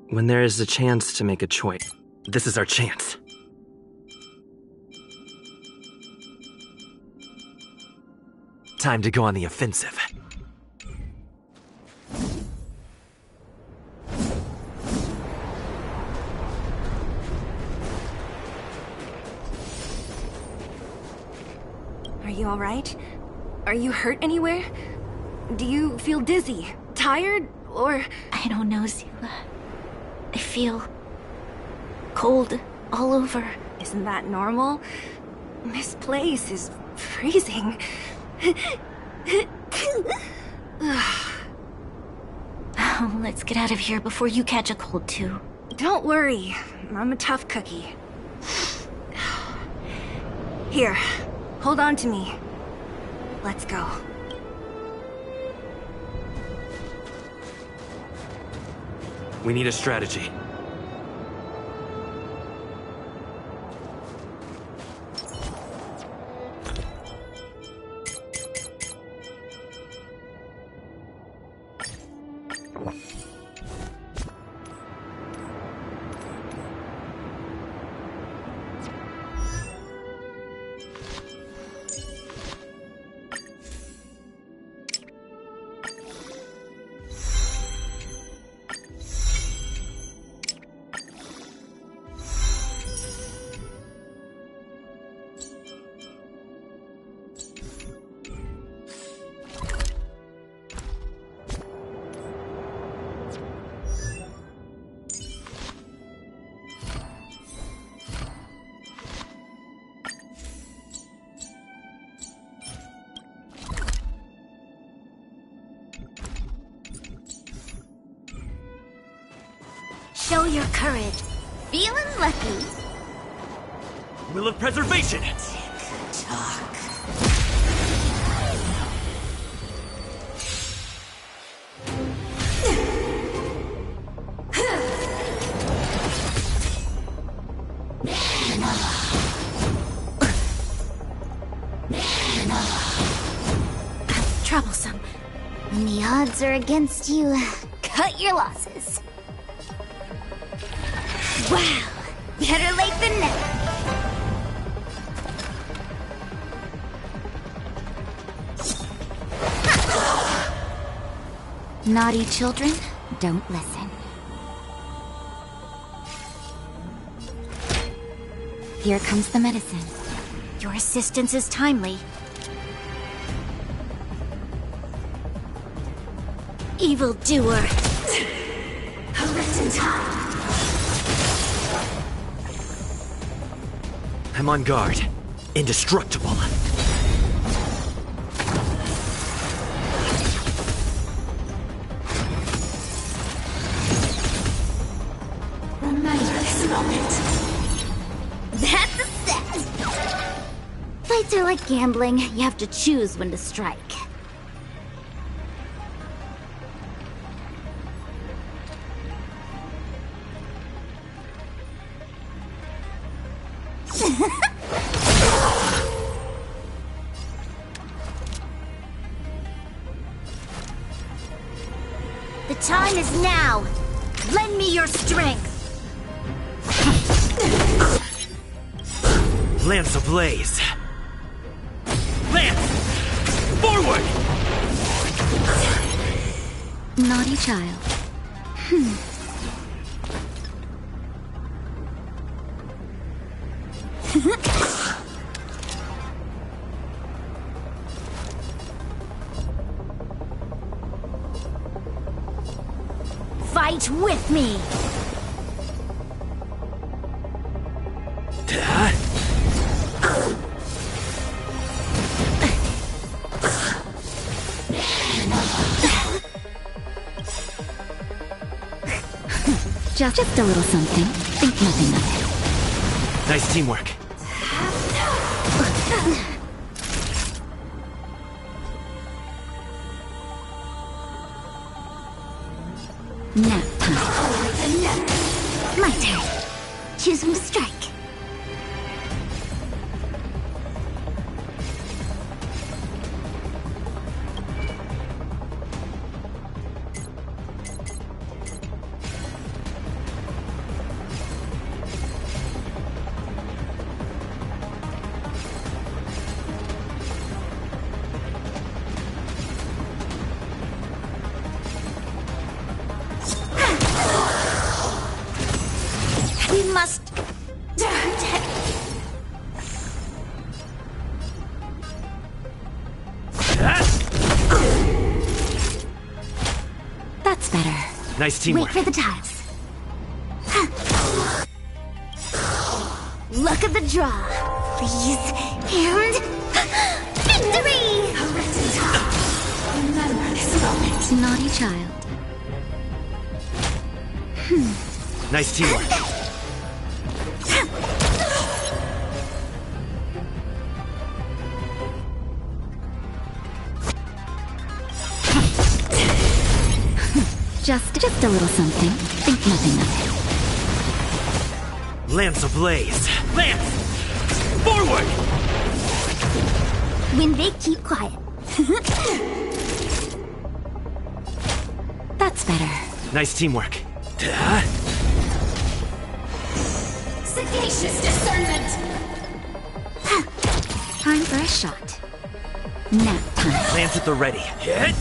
Speaker 8: When there is a chance to make a choice, this is our chance. Time to go on the offensive.
Speaker 3: Are you alright? Are you hurt anywhere? Do you feel dizzy, tired, or...
Speaker 1: I don't know, Zila. I feel... cold all over.
Speaker 3: Isn't that normal? This place is freezing.
Speaker 1: Oh, let's get out of here before you catch a cold too.
Speaker 3: Don't worry, I'm a tough cookie. Here, hold on to me. Let's go.
Speaker 8: We need a strategy.
Speaker 1: Show your courage. Feeling lucky.
Speaker 6: Will of preservation!
Speaker 11: Talk.
Speaker 1: Troublesome. When the odds are against you, cut your losses. Wow! Better late than never. Naughty children, don't listen. Here comes the medicine. Your assistance is timely. Evildoer.
Speaker 11: A written time.
Speaker 6: I'm on guard. Indestructible.
Speaker 11: Remember this moment.
Speaker 1: That's a set! Fights are like gambling. You have to choose when to strike. The time is now! Lend me your strength!
Speaker 6: Lance ablaze. Lance! Forward!
Speaker 1: Naughty child. Fight with me! Just a little something. Think nothing of it.
Speaker 6: Nice teamwork.
Speaker 1: Nap time. My turn. Choose when to strike. We must
Speaker 8: Nice teamwork.
Speaker 1: Wait for the tiles. Luck of the draw. Please. And... victory!
Speaker 11: Remember this moment.
Speaker 1: Naughty child.
Speaker 8: Nice teamwork.
Speaker 1: Just a little something. Think nothing of it.
Speaker 8: Lance ablaze. Lance! Forward!
Speaker 1: When they keep quiet. That's better.
Speaker 8: Nice teamwork.
Speaker 11: Sagacious discernment.
Speaker 1: Time for a shot. Nap time.
Speaker 8: Lance at the ready. Hit!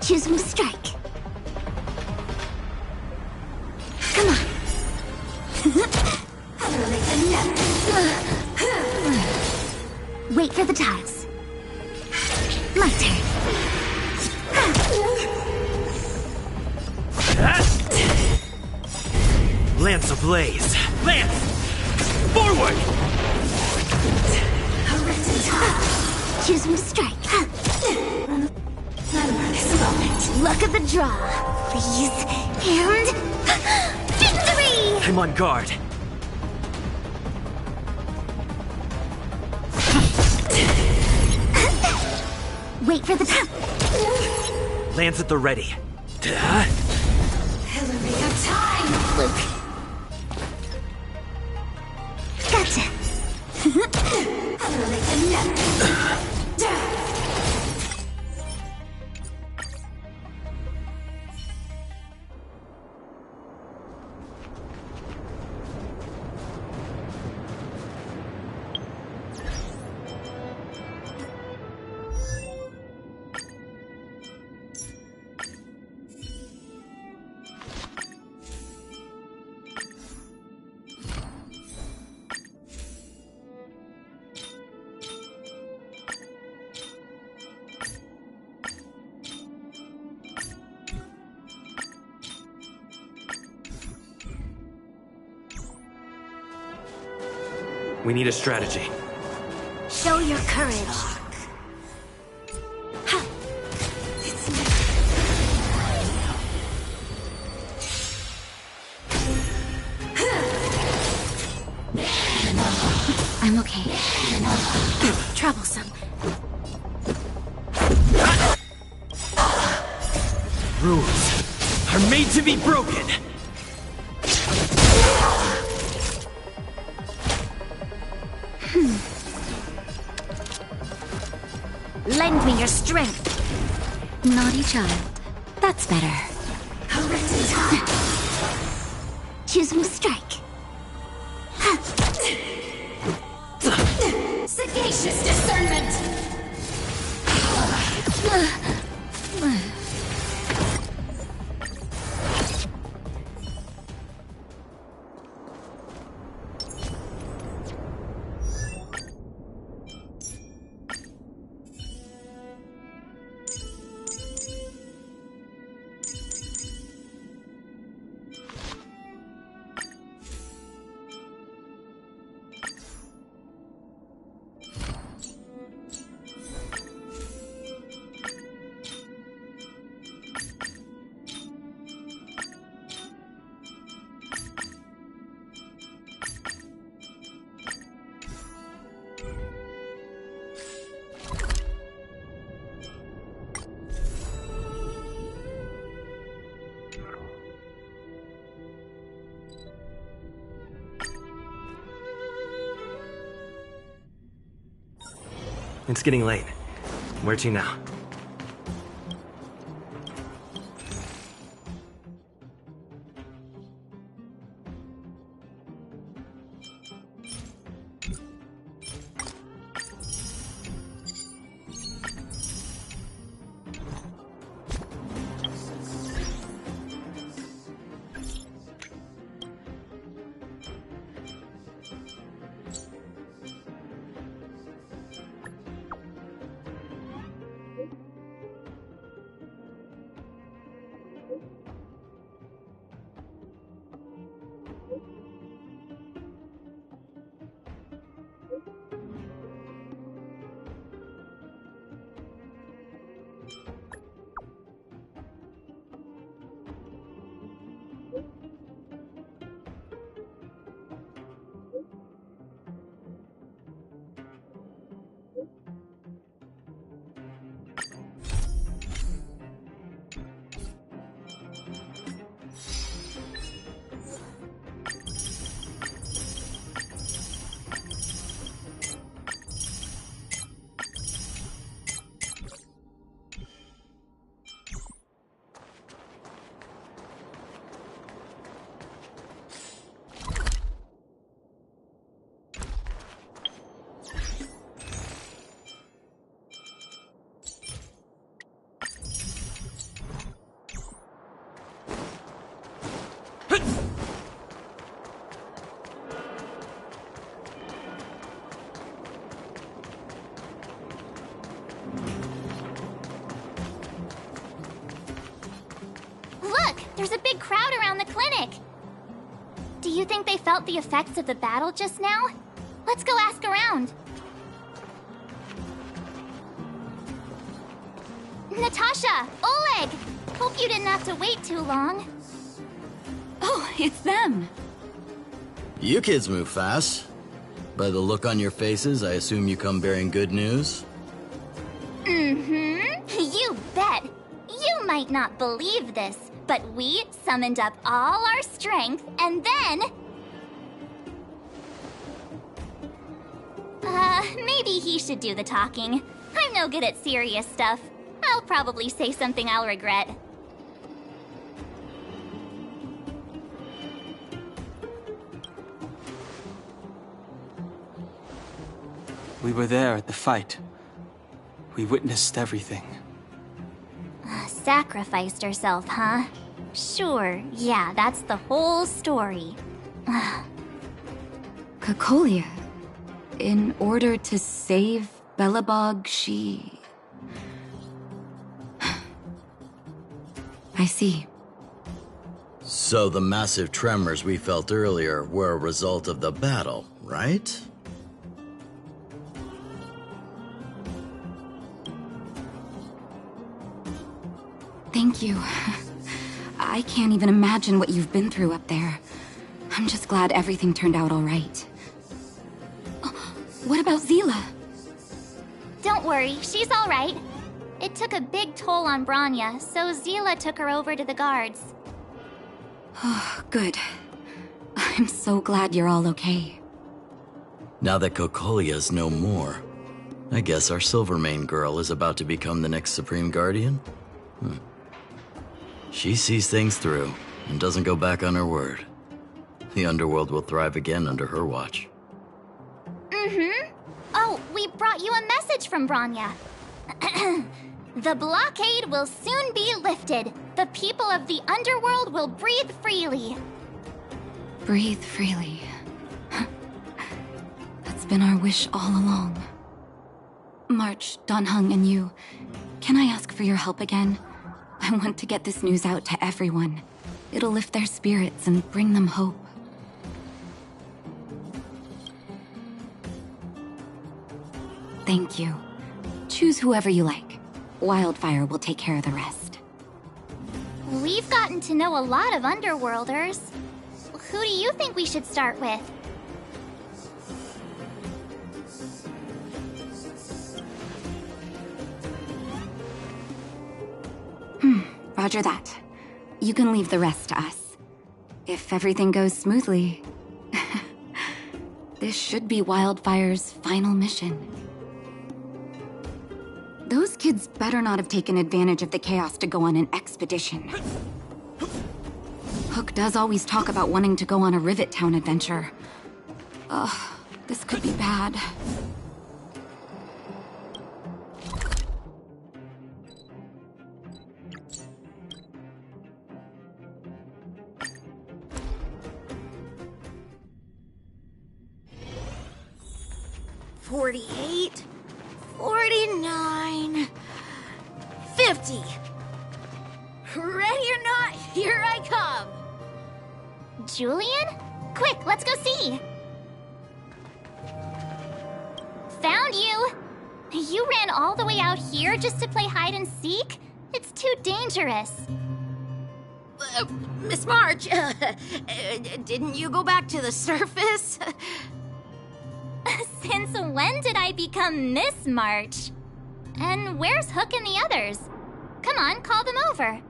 Speaker 1: Choose when to strike. Come on. Wait for the tiles. My turn.
Speaker 8: Lance ablaze. Lance! Forward!
Speaker 1: Choose when to strike.
Speaker 11: Remember this moment.
Speaker 1: Luck of the draw. Please. And... victory!
Speaker 8: I'm on guard.
Speaker 1: Wait for the...
Speaker 8: Lance at the ready.
Speaker 11: Hillary of time.
Speaker 1: Luke. Gotcha.
Speaker 8: We need a strategy.
Speaker 1: Show your courage. I'm okay. Troublesome.
Speaker 8: Rules are made to be broken.
Speaker 1: Lend me your strength. Naughty child. That's better. Choose when to strike.
Speaker 11: Sagacious discernment.
Speaker 8: It's getting late. Where to now?
Speaker 12: There's a big crowd around the clinic. Do you think they felt the effects of the battle just now? Let's go ask around. Natasha! Oleg! Hope you didn't have to wait too long.
Speaker 13: Oh, it's them.
Speaker 14: You kids move fast. By the look on your faces, I assume you come bearing good news?
Speaker 12: Mm-hmm. You bet. You might not believe this, but we summoned up all our strength and then... maybe he should do the talking. I'm no good at serious stuff. I'll probably say something I'll regret.
Speaker 2: We were there at the fight. We witnessed everything.
Speaker 12: Sacrificed herself, huh? Sure, yeah, that's the whole story.
Speaker 13: Cocolia. In order to save Belobog, she... I see.
Speaker 14: So the massive tremors we felt earlier were a result of the battle, right?
Speaker 13: Thank you. I can't even imagine what you've been through up there. I'm just glad everything turned out all right. What about Zila?
Speaker 12: Don't worry, she's all right. It took a big toll on Branya, so Zila took her over to the guards.
Speaker 13: Oh, good. I'm so glad you're all okay.
Speaker 14: Now that Cocolia's no more, I guess our Silvermane girl is about to become the next Supreme Guardian? She sees things through and doesn't go back on her word. The underworld will thrive again under her watch.
Speaker 12: Mm-hmm. Oh, we brought you a message from Branya. The blockade will soon be lifted. The people of the underworld will breathe freely.
Speaker 13: Breathe freely. That's been our wish all along. March, Donhung, and you, can I ask for your help again? I want to get this news out to everyone. It'll lift their spirits and bring them hope. Thank you. Choose whoever you like. Wildfire will take care of the rest.
Speaker 12: We've gotten to know a lot of Underworlders. Who do you think we should start with?
Speaker 13: Roger that. You can leave the rest to us. If everything goes smoothly, this should be Wildfire's final mission. Those kids better not have taken advantage of the chaos to go on an expedition. Hook does always talk about wanting to go on a Rivet Town adventure. Ugh, this could be bad.
Speaker 15: $48, $49, $50. Ready or not, here I come.
Speaker 12: Julian? Quick, let's go see. Found you. You ran all the way out here just to play hide and seek? It's too dangerous.
Speaker 15: Miss March, didn't you go back to the surface?
Speaker 12: Since when did I become Miss March? And where's Hook and the others? Come on, call them over.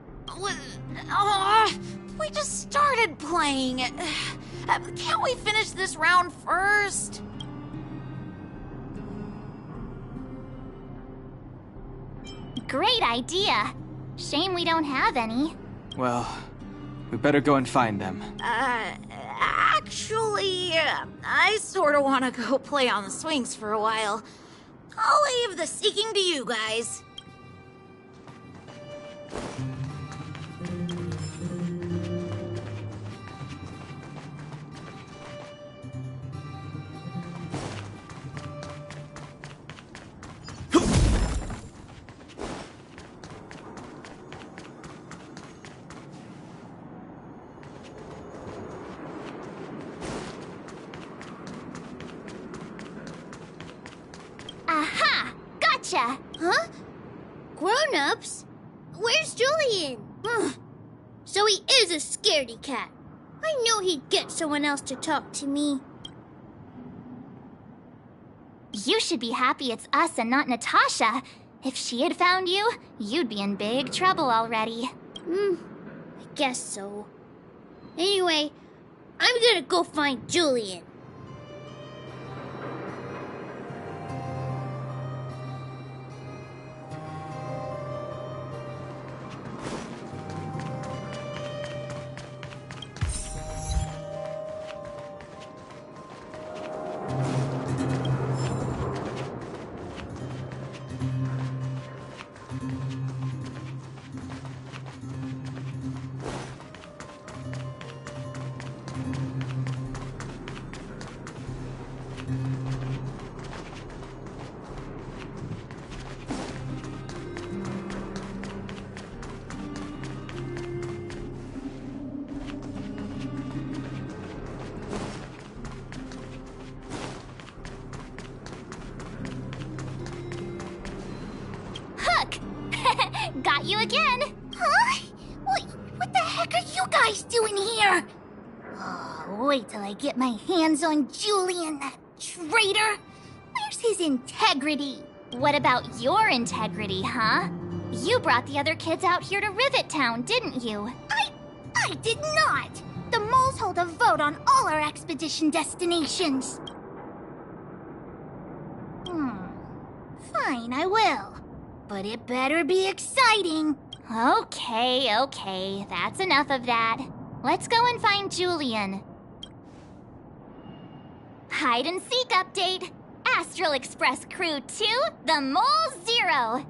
Speaker 15: We just started playing. Can't we finish this round first?
Speaker 12: Great idea. Shame we don't have any.
Speaker 2: Well, we better go and find them.
Speaker 15: Actually, I sort of want to go play on the swings for a while. I'll leave the seeking to you guys.
Speaker 1: Natasha! Huh? Grown-ups? Where's Julian? So he is a scaredy cat. I knew he'd get someone else to talk to me. You should be happy it's us and not Natasha. If she had found you, you'd be in big trouble already. I guess so. Anyway, I'm gonna go find Julian. Got you again! Huh? What the heck are you guys doing here? Oh, wait till I get my hands on Julian, that traitor! Where's his integrity? What about your integrity, huh? You brought the other kids out here to Rivet Town, didn't you? I did not! The moles hold a vote on all our expedition destinations. Fine, I will. But it better be exciting. Okay. That's enough of that. Let's go and find Julian. Hide and seek update. Astral Express Crew 2, the Mole 0.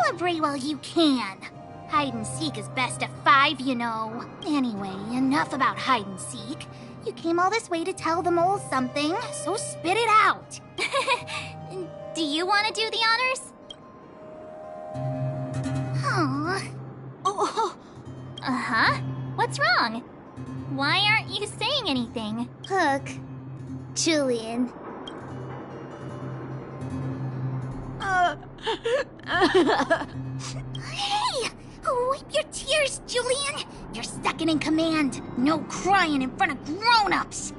Speaker 1: Celebrate while you can. Hide and seek is best of 5, you know. Anyway, enough about hide and seek. You came all this way to tell the moles something, so spit it out. Do you want to do the honors? Uh-huh. What's wrong? Why aren't you saying anything? Hook. Julian. Hey! Wipe your tears, Julian! You're second in command. No crying in front of grown-ups.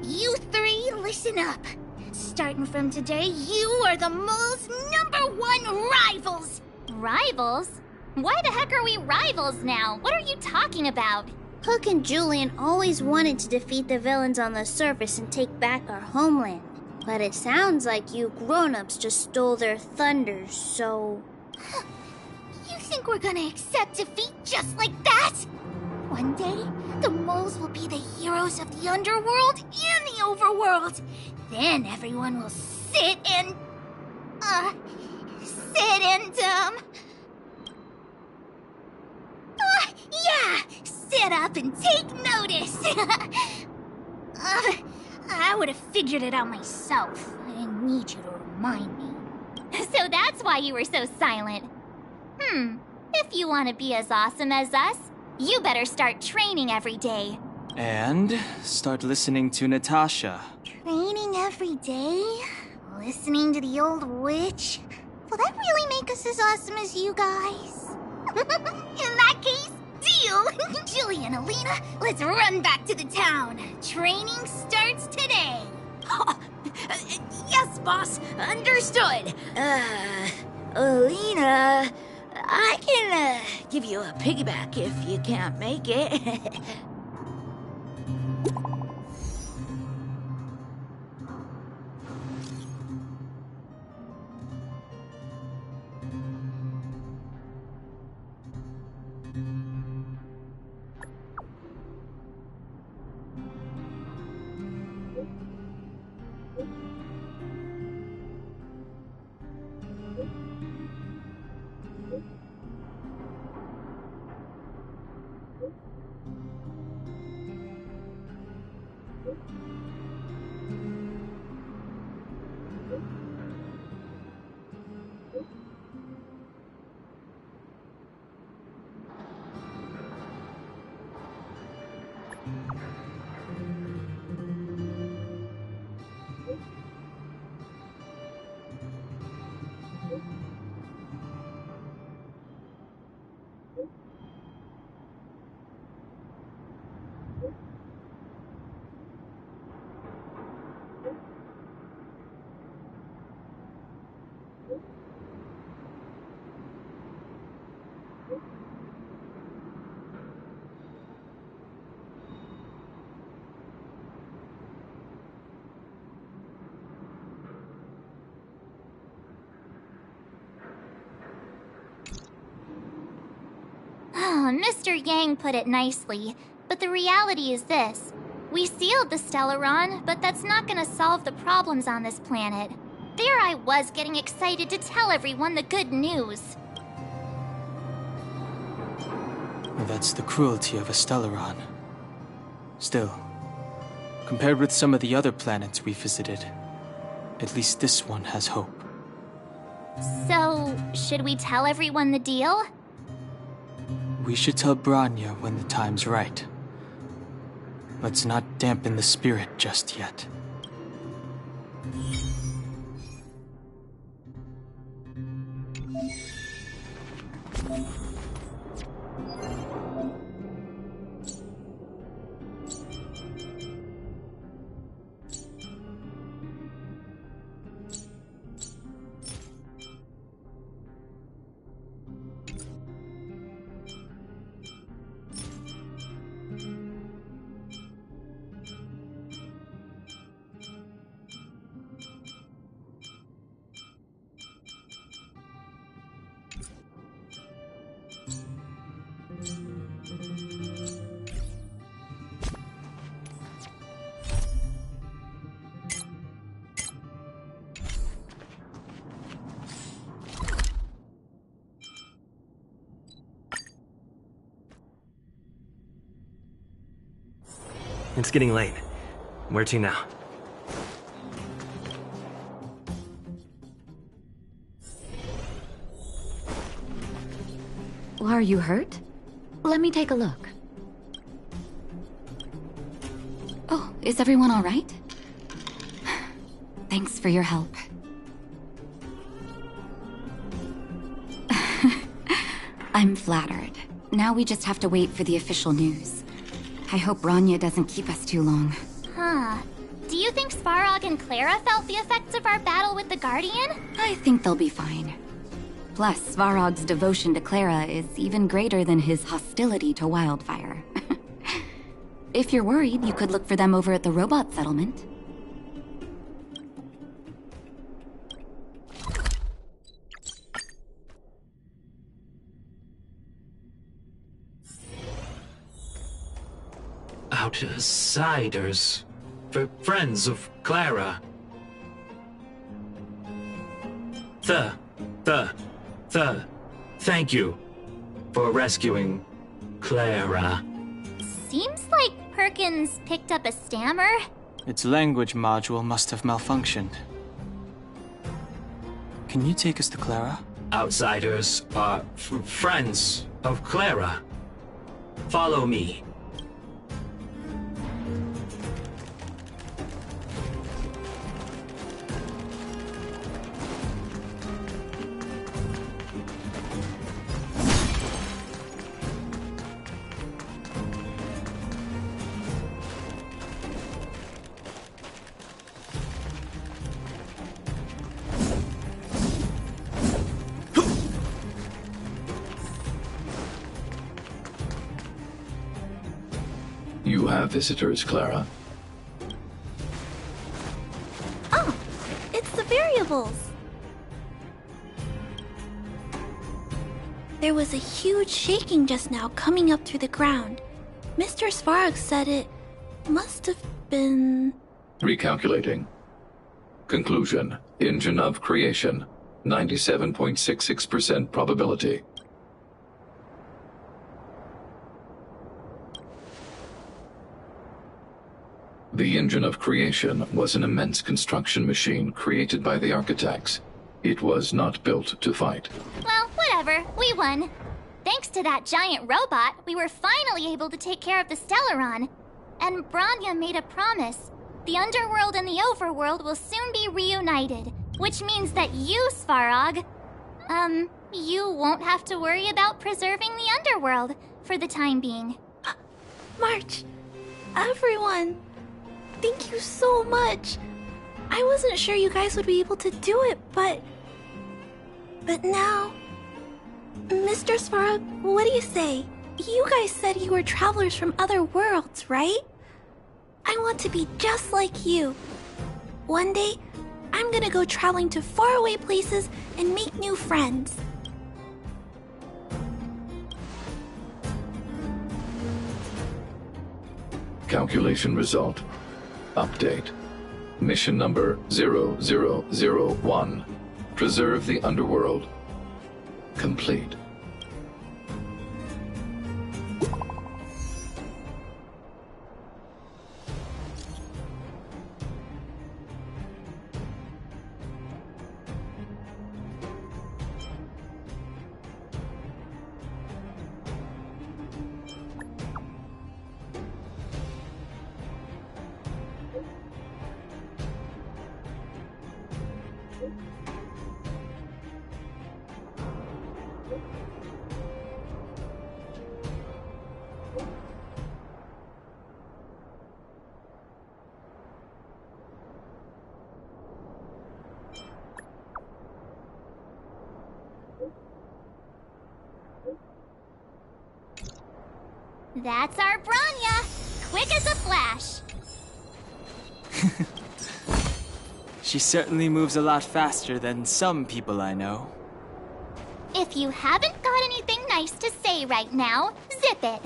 Speaker 1: You three, listen up. Starting from today, you are the mole's #1 rivals! Rivals? Why the heck are we rivals now? What are you talking about? Hook and Julian always wanted to defeat the villains on the surface and take back our homeland. But it sounds like you grown-ups just stole their thunder, so... You think we're gonna accept defeat just like that? One day, the moles will be the heroes of the underworld and the overworld. Then everyone will sit and... sit up and take notice. I would have figured it out myself. I didn't need you to remind me. So that's why you were so silent. If you want to be as awesome as us, you better start training every day.
Speaker 2: And start listening to Natasha.
Speaker 1: Training every day? Listening to the old witch? Will that really make us as awesome as you guys? In that case, deal! Julie and Alina, let's run back to the town. Training starts today.
Speaker 15: Yes, boss. Understood. Alina, I can give you a piggyback if you can't make it.
Speaker 12: Mr. Yang put it nicely, but the reality is this. We sealed the Stellaron, but that's not gonna solve the problems on this planet. There I was getting excited to tell everyone the good news.
Speaker 2: That's the cruelty of a Stellaron. Still, compared with some of the other planets we visited, at least this one has hope.
Speaker 12: So, should we tell everyone the deal?
Speaker 2: We should tell Bronya when the time's right. Let's not dampen the spirit just yet.
Speaker 8: It's getting late. Where to now?
Speaker 13: Are you hurt? Let me take a look. Oh, is everyone all right? Thanks for your help. I'm flattered. Now we just have to wait for the official news. I hope Bronya doesn't keep us too long.
Speaker 12: Huh. Do you think Svarog and Clara felt the effects of our battle with the Guardian?
Speaker 13: I think they'll be fine. Plus, Svarog's devotion to Clara is even greater than his hostility to Wildfire. If you're worried, you could look for them over at the robot settlement.
Speaker 16: Outsiders. Friends of Clara. Thank you for rescuing Clara.
Speaker 12: Seems like Perkins picked up a stammer.
Speaker 2: Its language module must have malfunctioned. Can you take us to Clara?
Speaker 16: Outsiders are friends of Clara. Follow me.
Speaker 10: You have visitors, Clara.
Speaker 15: Oh, it's the variables. There was a huge shaking just now coming up through the ground. Mr. Svarog said it must have been...
Speaker 10: Recalculating. Conclusion. Engine of creation. 97.66% probability. The engine of creation was an immense construction machine created by the architects. It was not built to fight.
Speaker 12: Well, whatever. We won. Thanks to that giant robot, we were finally able to take care of the Stellaron. And Bronya made a promise. The underworld and the overworld will soon be reunited, which means that you, Svarog, you won't have to worry about preserving the underworld for the time being.
Speaker 15: March, everyone, thank you so much. I wasn't sure you guys would be able to do it, but now... Mr. Svarog, what do you say? You guys said you were travelers from other worlds, right? I want to be just like you. One day, I'm gonna go traveling to faraway places and make new friends.
Speaker 10: Calculation result. Update. Mission number 0001. Preserve the underworld. Complete.
Speaker 12: That's our Branya! Quick as a flash!
Speaker 2: She certainly moves a lot faster than some people I know.
Speaker 12: If you haven't got anything nice to say right now, zip it!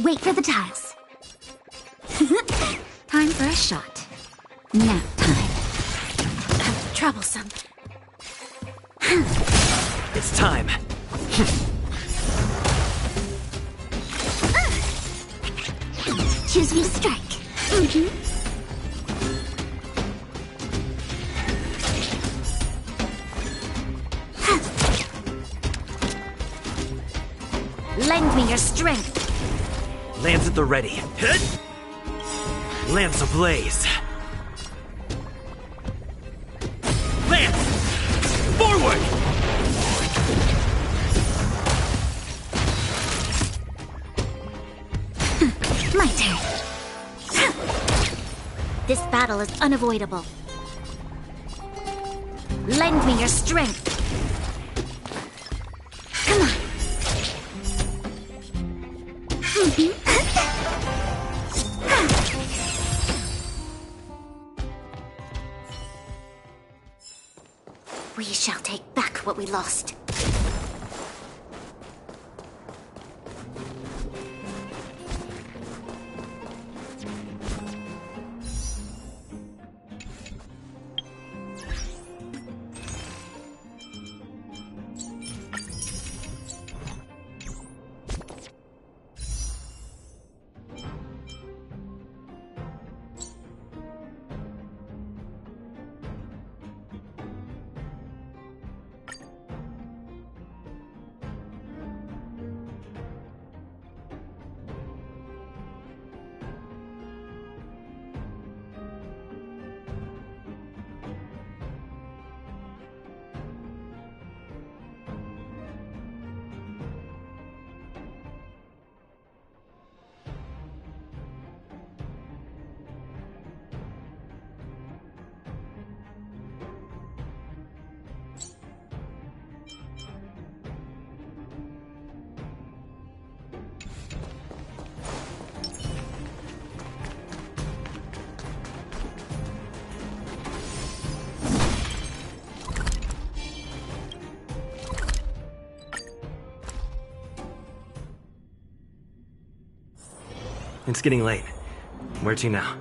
Speaker 1: Wait for the tiles. Time for a shot. Nap time. How troublesome.
Speaker 8: It's time.
Speaker 1: Choose your strike. Lend me your strength.
Speaker 8: Lance at the ready. Lance ablaze. Lance! Forward!
Speaker 1: My turn. This battle is unavoidable. Lend me your strength. Come on. We shall take back what we lost.
Speaker 8: It's getting late. Where to now?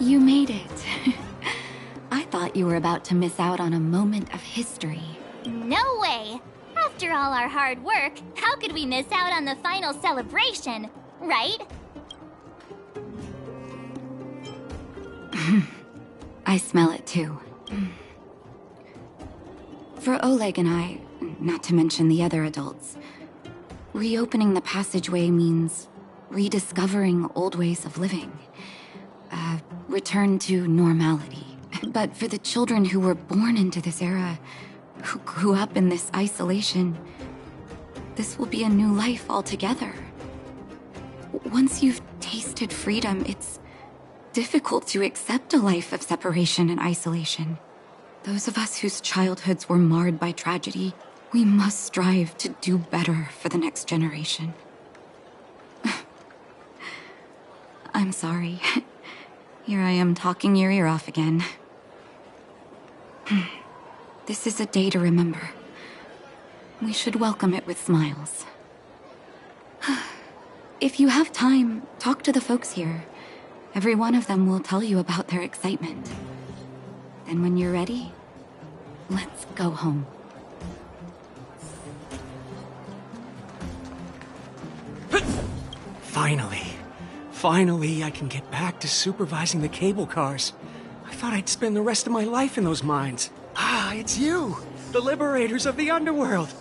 Speaker 13: You made it. I thought you were about to miss out on a moment of history.
Speaker 12: No way! After all our hard work, how could we miss out on the final celebration, right?
Speaker 13: I smell it too. For Oleg and I, not to mention the other adults, reopening the passageway means rediscovering old ways of living. Return to normality. But for the children who were born into this era, who grew up in this isolation, this will be a new life altogether. Once you've tasted freedom, it's difficult to accept a life of separation and isolation. Those of us whose childhoods were marred by tragedy, we must strive to do better for the next generation. I'm sorry. Here I am talking your ear off again. This is a day to remember. We should welcome it with smiles. If you have time, talk to the folks here. Every one of them will tell you about their excitement. Then when you're ready, let's go home.
Speaker 17: Finally, I can get back to supervising the cable cars. I thought I'd spend the rest of my life in those mines. Ah, it's you, the liberators of the underworld.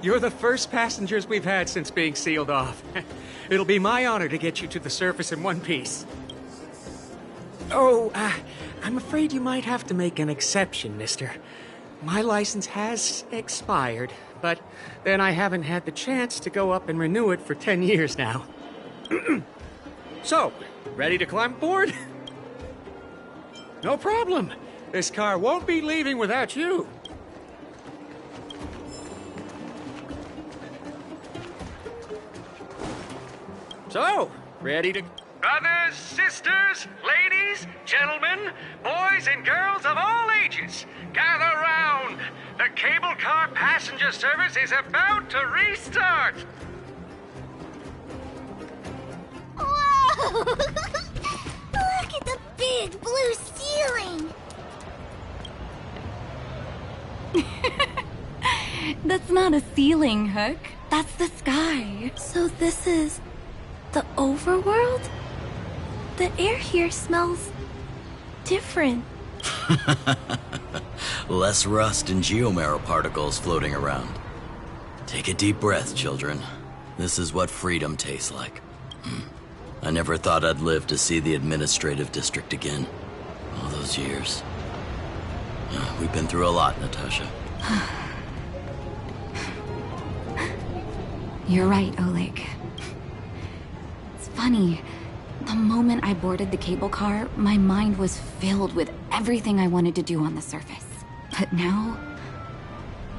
Speaker 17: You're the first passengers we've had since being sealed off. It'll be my honor to get you to the surface in one piece. Oh, I'm afraid you might have to make an exception, mister. My license has expired, but then I haven't had the chance to go up and renew it for 10 years now. So, ready to climb aboard? No problem. This car won't be leaving without you. So, ready to... Brothers, sisters, ladies, gentlemen, boys and girls of all ages, gather round. The cable car passenger service is about to restart.
Speaker 1: Whoa! Look at the big blue ceiling!
Speaker 13: That's not a ceiling, Hook. That's the sky.
Speaker 15: So this is the overworld? The air here smells different.
Speaker 14: Less rust and geomarrow particles floating around. Take a deep breath, children. This is what freedom tastes like. I never thought I'd live to see the administrative district again. All those years. We've been through a lot, Natasha.
Speaker 13: You're right, Oleg. It's funny. The moment I boarded the cable car, my mind was filled with everything I wanted to do on the surface. But now,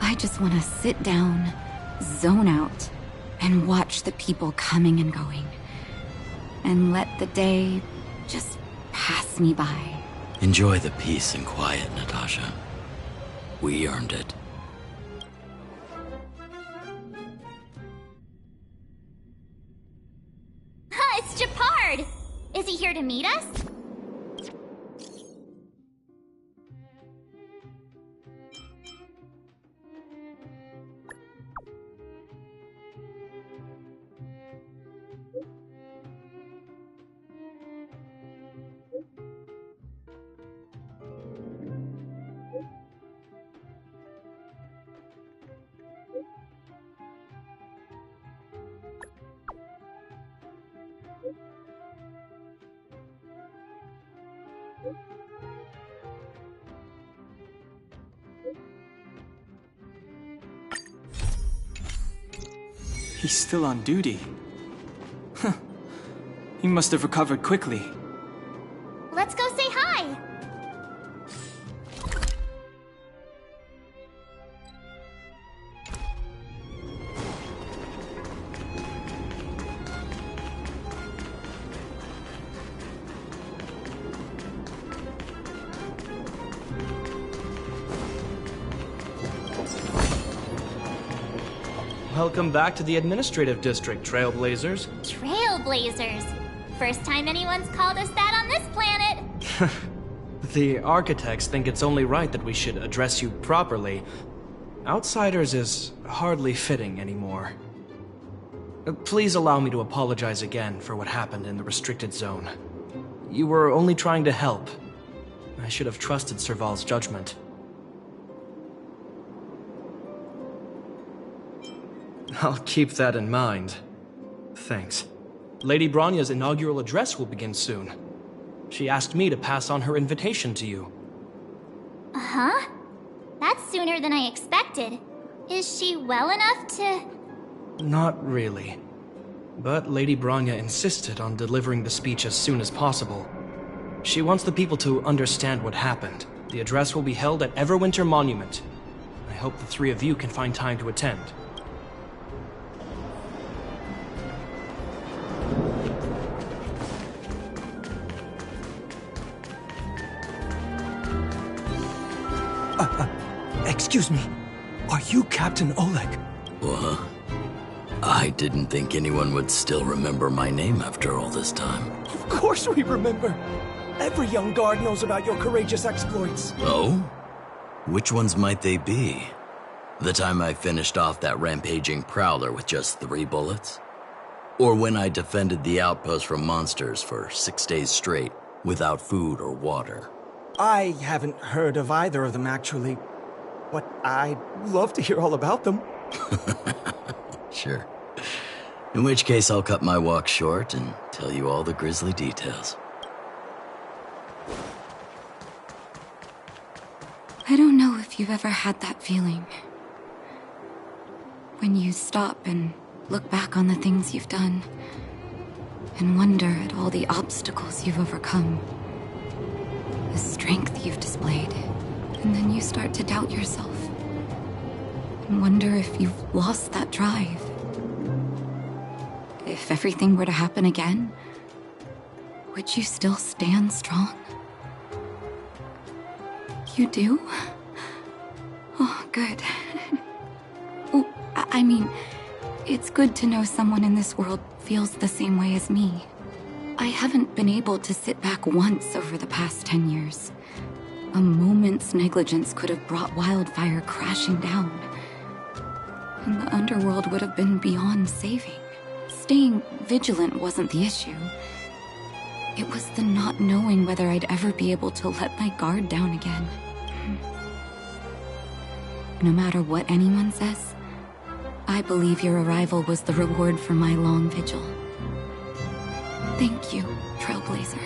Speaker 13: I just want to sit down, zone out, and watch the people coming and going. And let the day just pass me by.
Speaker 14: Enjoy the peace and quiet, Natasha. We earned it.
Speaker 12: It's Japard! Is he here to meet us?
Speaker 2: He's still on duty. Huh. He must have recovered quickly.
Speaker 12: Let's go say hi!
Speaker 6: Welcome back to the administrative district, Trailblazers.
Speaker 12: Trailblazers! First time anyone's called us that on this planet!
Speaker 18: The architects think it's only right that we should address you properly. Outsiders is hardly fitting anymore. Please allow me to apologize again for what happened in the restricted zone. You were only trying to help. I should have trusted Serval's judgment. I'll keep that in mind. Thanks. Lady Bronya's inaugural address will begin soon. She asked me to pass on her invitation to you.
Speaker 12: Huh? That's sooner than I expected. Is she well enough to...
Speaker 18: Not really. But Lady Bronya insisted on delivering the speech as soon as possible. She wants the people to understand what happened. The address will be held at Everwinter Monument. I hope the three of you can find time to attend.
Speaker 17: Excuse me. Are you Captain Oleg?
Speaker 14: What? I didn't think anyone would still remember my name after all this time.
Speaker 17: Of course we remember. Every young guard knows about your courageous exploits.
Speaker 14: Oh? Which ones might they be? The time I finished off that rampaging prowler with just 3 bullets? Or when I defended the outpost from monsters for 6 days straight without food or water?
Speaker 17: I haven't heard of either of them, actually. But I'd love to hear all about them.
Speaker 14: Sure. In which case, I'll cut my walk short and tell you all the grisly details.
Speaker 13: I don't know if you've ever had that feeling. When you stop and look back on the things you've done, and wonder at all the obstacles you've overcome, the strength you've displayed, and then you start to doubt yourself, and wonder if you've lost that drive. If everything were to happen again, would you still stand strong? You do? Oh, good. Well, I mean, it's good to know someone in this world feels the same way as me. I haven't been able to sit back once over the past 10 years. A moment's negligence could have brought wildfire crashing down. And the underworld would have been beyond saving. Staying vigilant wasn't the issue. It was the not knowing whether I'd ever be able to let my guard down again. No matter what anyone says, I believe your arrival was the reward for my long vigil. Thank you, Trailblazer.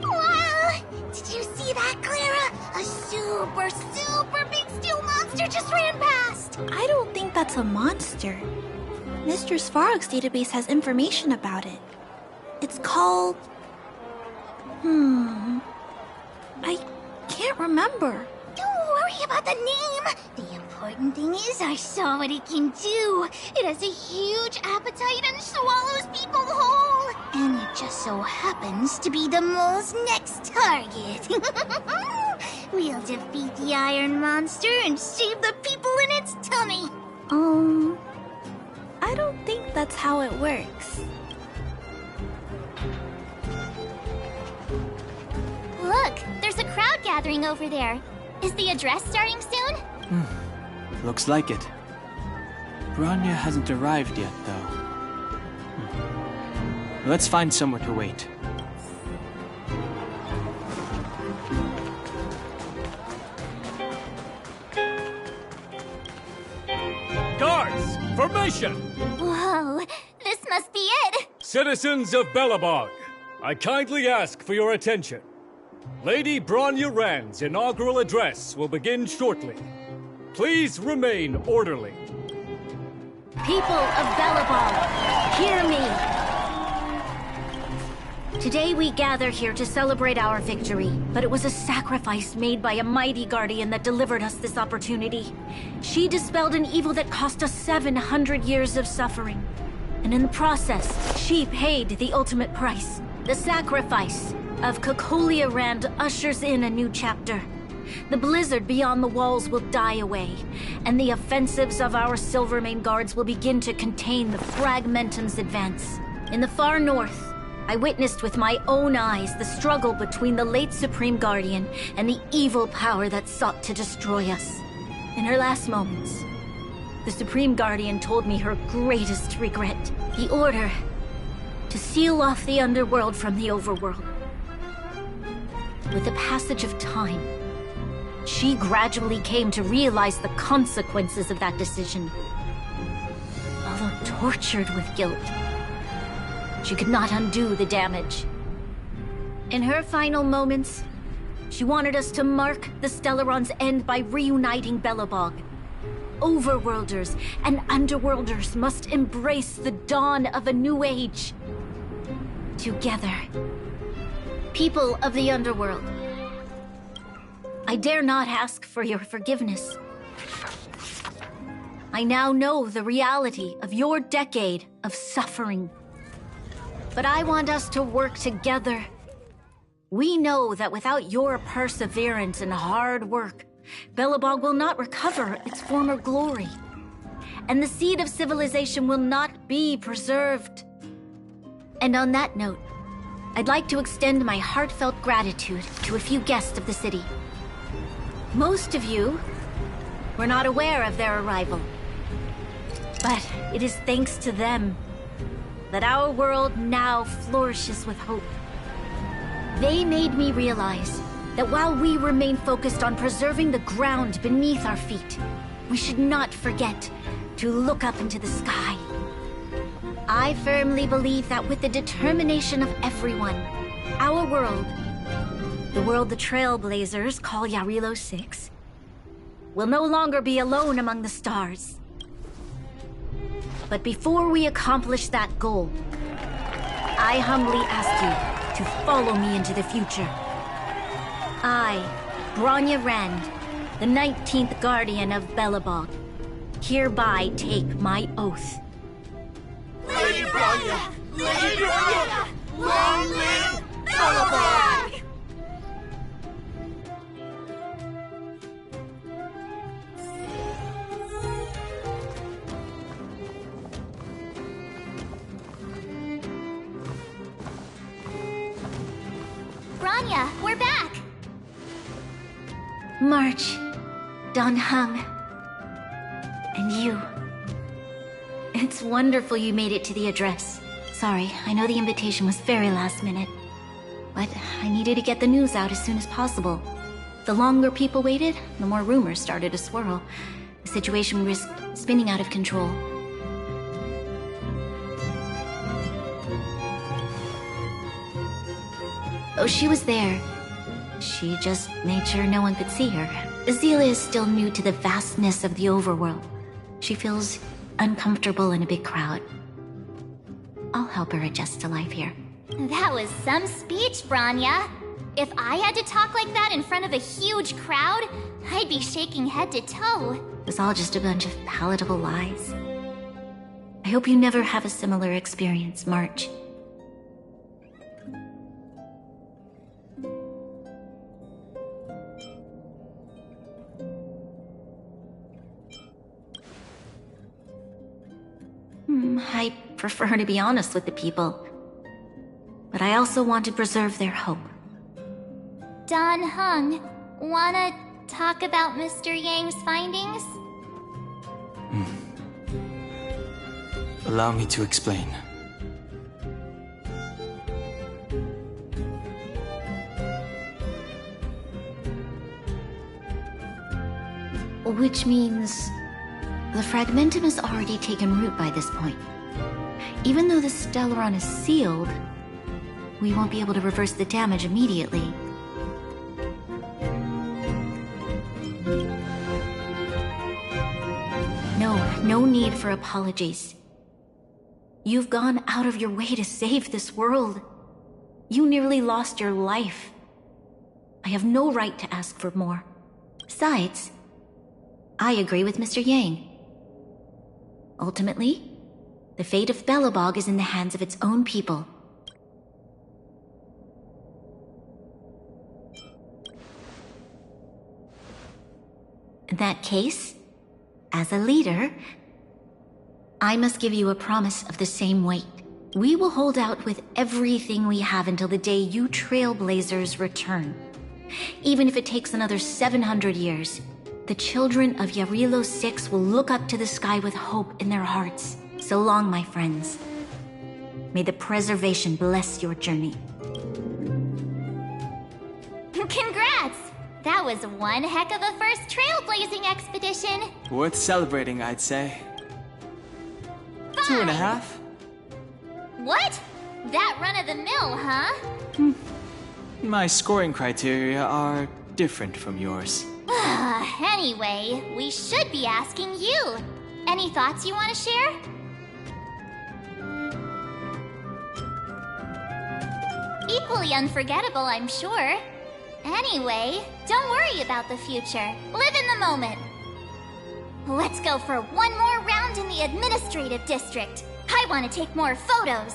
Speaker 1: Wow! Did you see that, Clara? A super big steel monster just ran past!
Speaker 15: I don't think that's a monster. Mr. Svarog's database has information about it. It's called... I can't remember.
Speaker 1: Don't worry about the name. The important thing is I saw what it can do. It has a huge appetite and swallows people whole. And it just so happens to be the mole's next target. We'll defeat the iron monster and save the people in its tummy.
Speaker 15: I don't think that's how it works.
Speaker 12: Look, there's a crowd gathering over there. Is the address starting soon?
Speaker 2: Looks like it. Bronya hasn't arrived yet, though. Let's find somewhere to wait.
Speaker 19: Guards, formation!
Speaker 12: Whoa, this must be it!
Speaker 19: Citizens of Belobog, I kindly ask for your attention. Lady Bronya Rand's inaugural address will begin shortly. Please remain orderly.
Speaker 1: People of Belobog, hear me! Today we gather here to celebrate our victory, but it was a sacrifice made by a mighty guardian that delivered us this opportunity. She dispelled an evil that cost us 700 years of suffering. And in the process, she paid the ultimate price. The sacrifice of Cocolia Rand ushers in a new chapter. The blizzard beyond the walls will die away, and the offensives of our Silvermane guards will begin to contain the Fragmentum's advance. In the far north, I witnessed with my own eyes the struggle between the late Supreme Guardian and the evil power that sought to destroy us. In her last moments, the Supreme Guardian told me her greatest regret, the order to seal off the underworld from the overworld. With the passage of time, she gradually came to realize the consequences of that decision. Although tortured with guilt, she could not undo the damage. In her final moments, she wanted us to mark the Stellaron's end by reuniting Belobog. Overworlders and Underworlders must embrace the dawn of a new age. Together. People of the Underworld, I dare not ask for your forgiveness. I now know the reality of your decade of suffering. But I want us to work together. We know that without your perseverance and hard work, Belobog will not recover its former glory. And the seed of civilization will not be preserved. And on that note, I'd like to extend my heartfelt gratitude to a few guests of the city. Most of you were not aware of their arrival. But it is thanks to them that our world now flourishes with hope. They made me realize that while we remain focused on preserving the ground beneath our feet, we should not forget to look up into the sky. I firmly believe that with the determination of everyone, our world, the world the Trailblazers call Yarilo 6, will no longer be alone among the stars. But before we accomplish that goal, I humbly ask you to follow me into the future. I, Bronya Rand, the 19th Guardian of Belobog, hereby take my oath.
Speaker 20: Lady Bronya! Lady Bronya! Long live Belobog!
Speaker 12: Bronya, we're back!
Speaker 1: March, Dan Heng, and you. It's wonderful you made it to the address. Sorry, I know the invitation was very last minute, but I needed to get the news out as soon as possible. The longer people waited, the more rumors started to swirl. The situation risked spinning out of control. Oh, she was there. She just made sure no one could see her. Azila is still new to the vastness of the overworld. She feels uncomfortable in a big crowd. I'll help her adjust to life here.
Speaker 12: That was some speech, Bronya. If I had to talk like that in front of a huge crowd, I'd be shaking head to toe.
Speaker 1: It was all just a bunch of palatable lies. I hope you never have a similar experience, March. I prefer to be honest with the people. But I also want to preserve their hope.
Speaker 12: Dan Heng, wanna talk about Mr. Yang's findings?
Speaker 2: Allow me to explain.
Speaker 1: Which means the Fragmentum has already taken root by this point. Even though the Stellaron is sealed, we won't be able to reverse the damage immediately. No need for apologies. You've gone out of your way to save this world. You nearly lost your life. I have no right to ask for more. Besides, I agree with Mr. Yang. Ultimately, the fate of Belobog is in the hands of its own people.
Speaker 11: In that case, as a leader, I must give you a promise of the same weight. We will hold out with everything we have until the day you Trailblazers return. Even if it takes another 700 years, the children of Yarilo 6 will look up to the sky with hope in their hearts. So long, my friends. May the preservation bless your journey.
Speaker 12: Congrats! That was one heck of a first trailblazing expedition.
Speaker 2: Worth celebrating, I'd say. 2.5.
Speaker 12: What? That run-of-the-mill, huh?
Speaker 2: My scoring criteria are different from yours.
Speaker 12: Anyway, we should be asking you. Any thoughts you want to share? Equally unforgettable, I'm sure. Anyway, don't worry about the future. Live in the moment. Let's go for one more round in the administrative district. I want to take more photos.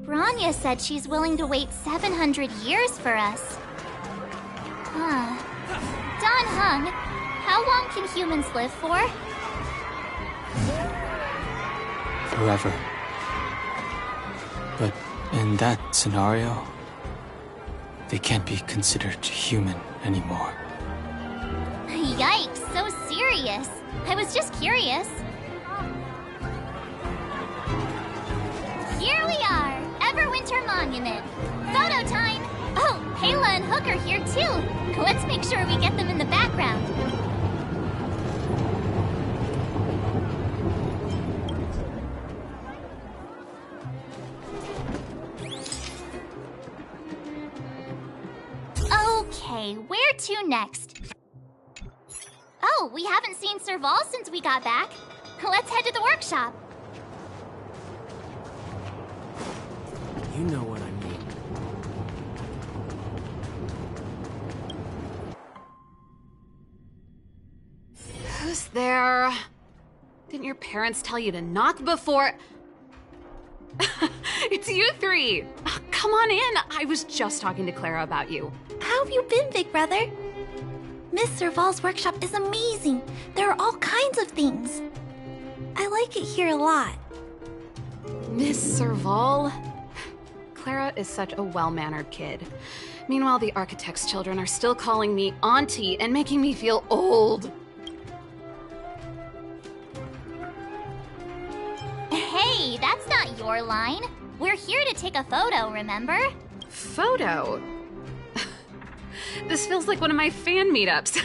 Speaker 12: Branya said she's willing to wait 700 years for us. Don Hung, how long can humans live for?
Speaker 2: Forever. But in that scenario, they can't be considered human anymore.
Speaker 12: Yikes, so serious. I was just curious. Here we are, Everwinter Monument. Photo time! Oh, Hayla and Hook are here too. Let's make sure we get them in the background. Okay, where to next? Oh, we haven't seen Serval since we got back. Let's head to the workshop.
Speaker 17: You know what I mean.
Speaker 4: Who's there? Didn't your parents tell you to knock before... It's you three! Come on in! I was just talking to Clara about you.
Speaker 15: How have you been, big brother? Miss Serval's workshop is amazing. There are all kinds of things. I like it here a lot.
Speaker 4: Miss Serval? Clara is such a well-mannered kid. Meanwhile, the architect's children are still calling me auntie and making me feel old.
Speaker 12: Hey, that's not your line. We're here to take a photo, remember?
Speaker 4: Photo? This feels like one of my fan meetups.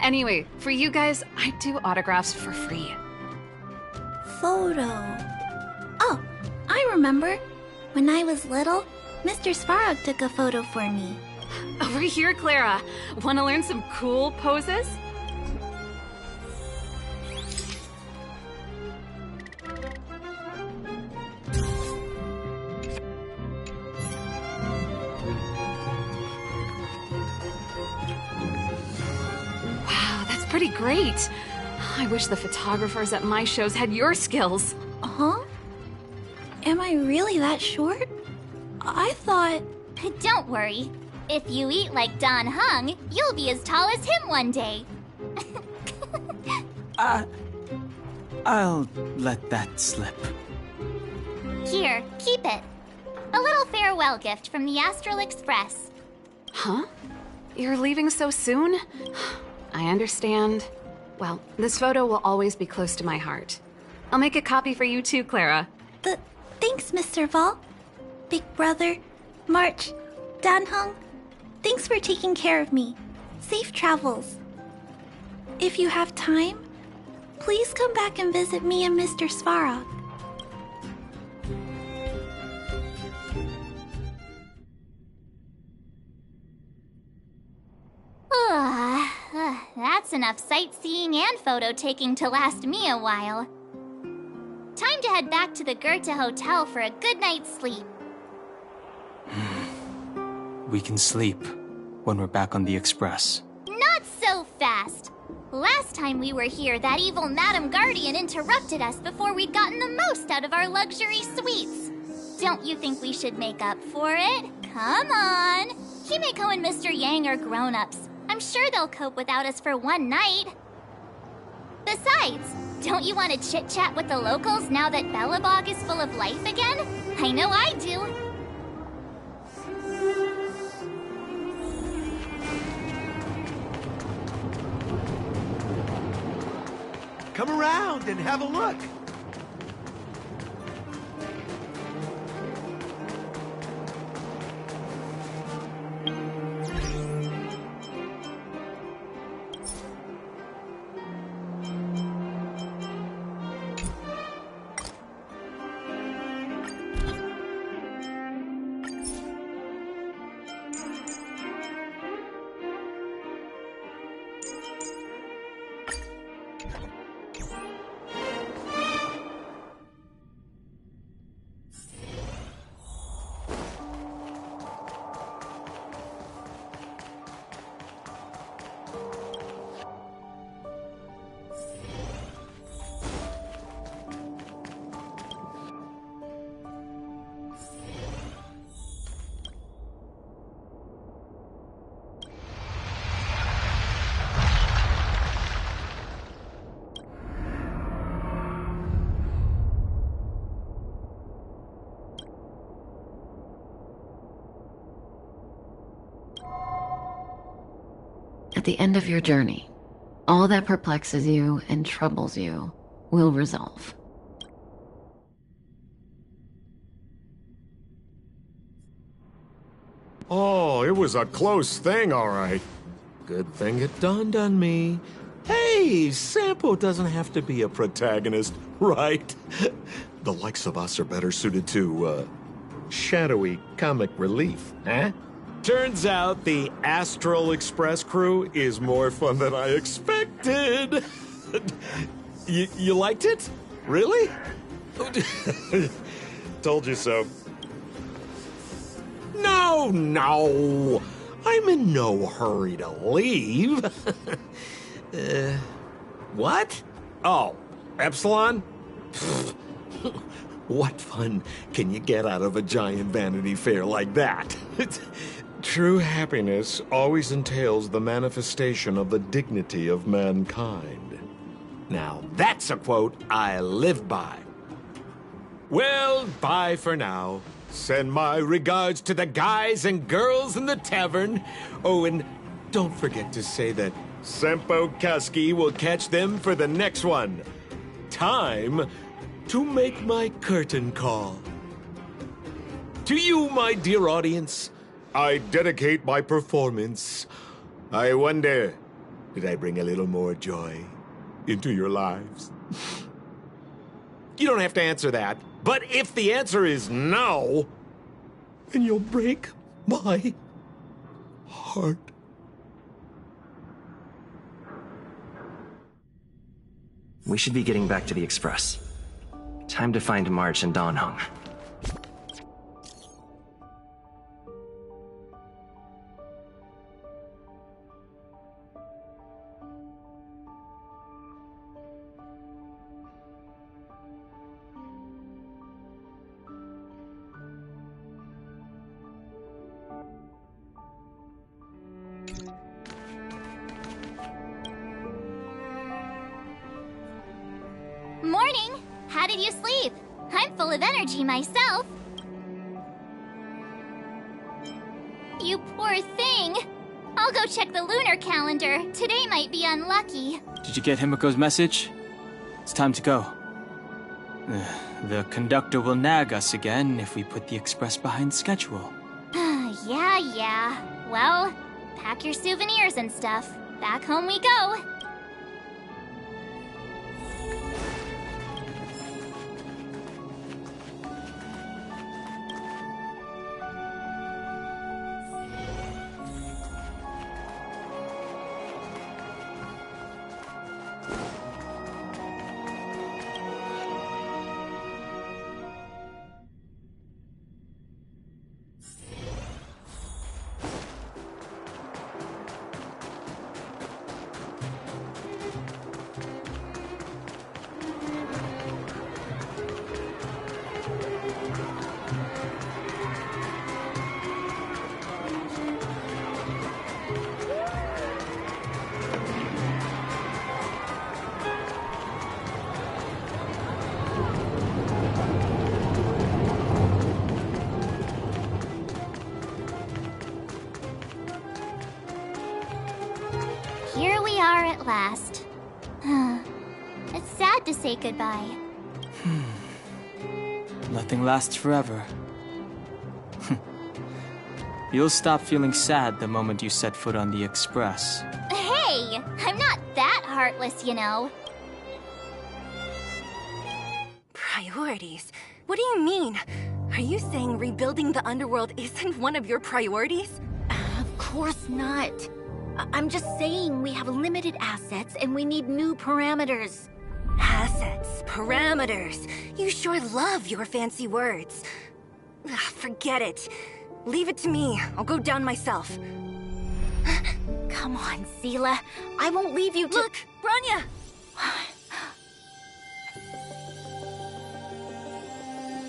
Speaker 4: Anyway, for you guys, I do autographs for free.
Speaker 15: Photo. Oh, I remember. When I was little, Mr. Svarog took a photo for me.
Speaker 4: Over here, Clara. Want to learn some cool poses? Wow, that's pretty great. I wish the photographers at my shows had your skills.
Speaker 15: Huh? Am I really that short? I thought...
Speaker 12: Don't worry. If you eat like Don Hung, you'll be as tall as him one day.
Speaker 2: I'll let that slip.
Speaker 12: Here, keep it. A little farewell gift from the Astral Express.
Speaker 4: Huh? You're leaving so soon? I understand. Well, this photo will always be close to my heart.
Speaker 5: I'll make a copy for you too, Clara.
Speaker 15: Thanks, Mr. Vol. Big Brother, March, Danhung, thanks for taking care of me. Safe travels. If you have time, please come back and visit me and Mr. Svarog.
Speaker 12: That's enough sightseeing and photo taking to last me a while. Time to head back to the Goethe Hotel for a good night's sleep.
Speaker 2: We can sleep when we're back on the Express.
Speaker 12: Not so fast! Last time we were here, that evil Madam Guardian interrupted us before we'd gotten the most out of our luxury suites. Don't you think we should make up for it? Come on! Himeko and Mr. Yang are grown-ups. I'm sure they'll cope without us for one night. Besides, don't you want to chit-chat with the locals now that Belobog is full of life again? I know I do.
Speaker 21: Come around and have a look.
Speaker 22: At the end of your journey, all that perplexes you and troubles you will resolve.
Speaker 23: Oh, it was a close thing, all right. Good thing it dawned on me. Hey, Sampo doesn't have to be a protagonist, right? The likes of us are better suited to, shadowy comic relief, huh? Turns out the Astral Express crew is more fun than I expected. You liked it? Really? Told you so. No. I'm in no hurry to leave. What? Oh, Epsilon? What fun can you get out of a giant Vanity Fair like that? True happiness always entails the manifestation of the dignity of mankind. Now, that's a quote I live by. Well, bye for now. Send my regards to the guys and girls in the tavern. Oh, and don't forget to say that Sempo Kaski will catch them for the next one. Time to make my curtain call. To you, my dear audience, I dedicate my performance. I wonder, did I bring a little more joy into your lives? You don't have to answer that, but if the answer is no, then you'll break my heart.
Speaker 8: We should be getting back to the Express. Time to find March and Danhung.
Speaker 12: Morning! How did you sleep? I'm full of energy myself. You poor thing. I'll go check the lunar calendar. Today might be unlucky.
Speaker 2: Did you get Himiko's message? It's time to go. The conductor will nag us again if we put the express behind schedule.
Speaker 12: Yeah. Well, pack your souvenirs and stuff. Back home we go. Here we are at last. It's sad to say goodbye.
Speaker 2: Nothing lasts forever. You'll stop feeling sad the moment you set foot on the express.
Speaker 12: Hey! I'm not that heartless, you know.
Speaker 3: Priorities? What do you mean? Are you saying rebuilding the underworld isn't one of your priorities?
Speaker 1: Of course not. I'm just saying we have limited assets and we need new parameters.
Speaker 3: Assets, parameters. You sure love your fancy words. Forget it. Leave it to me. I'll go down myself.
Speaker 1: Come on, Seela. I won't leave you to—
Speaker 3: Look, Bronya!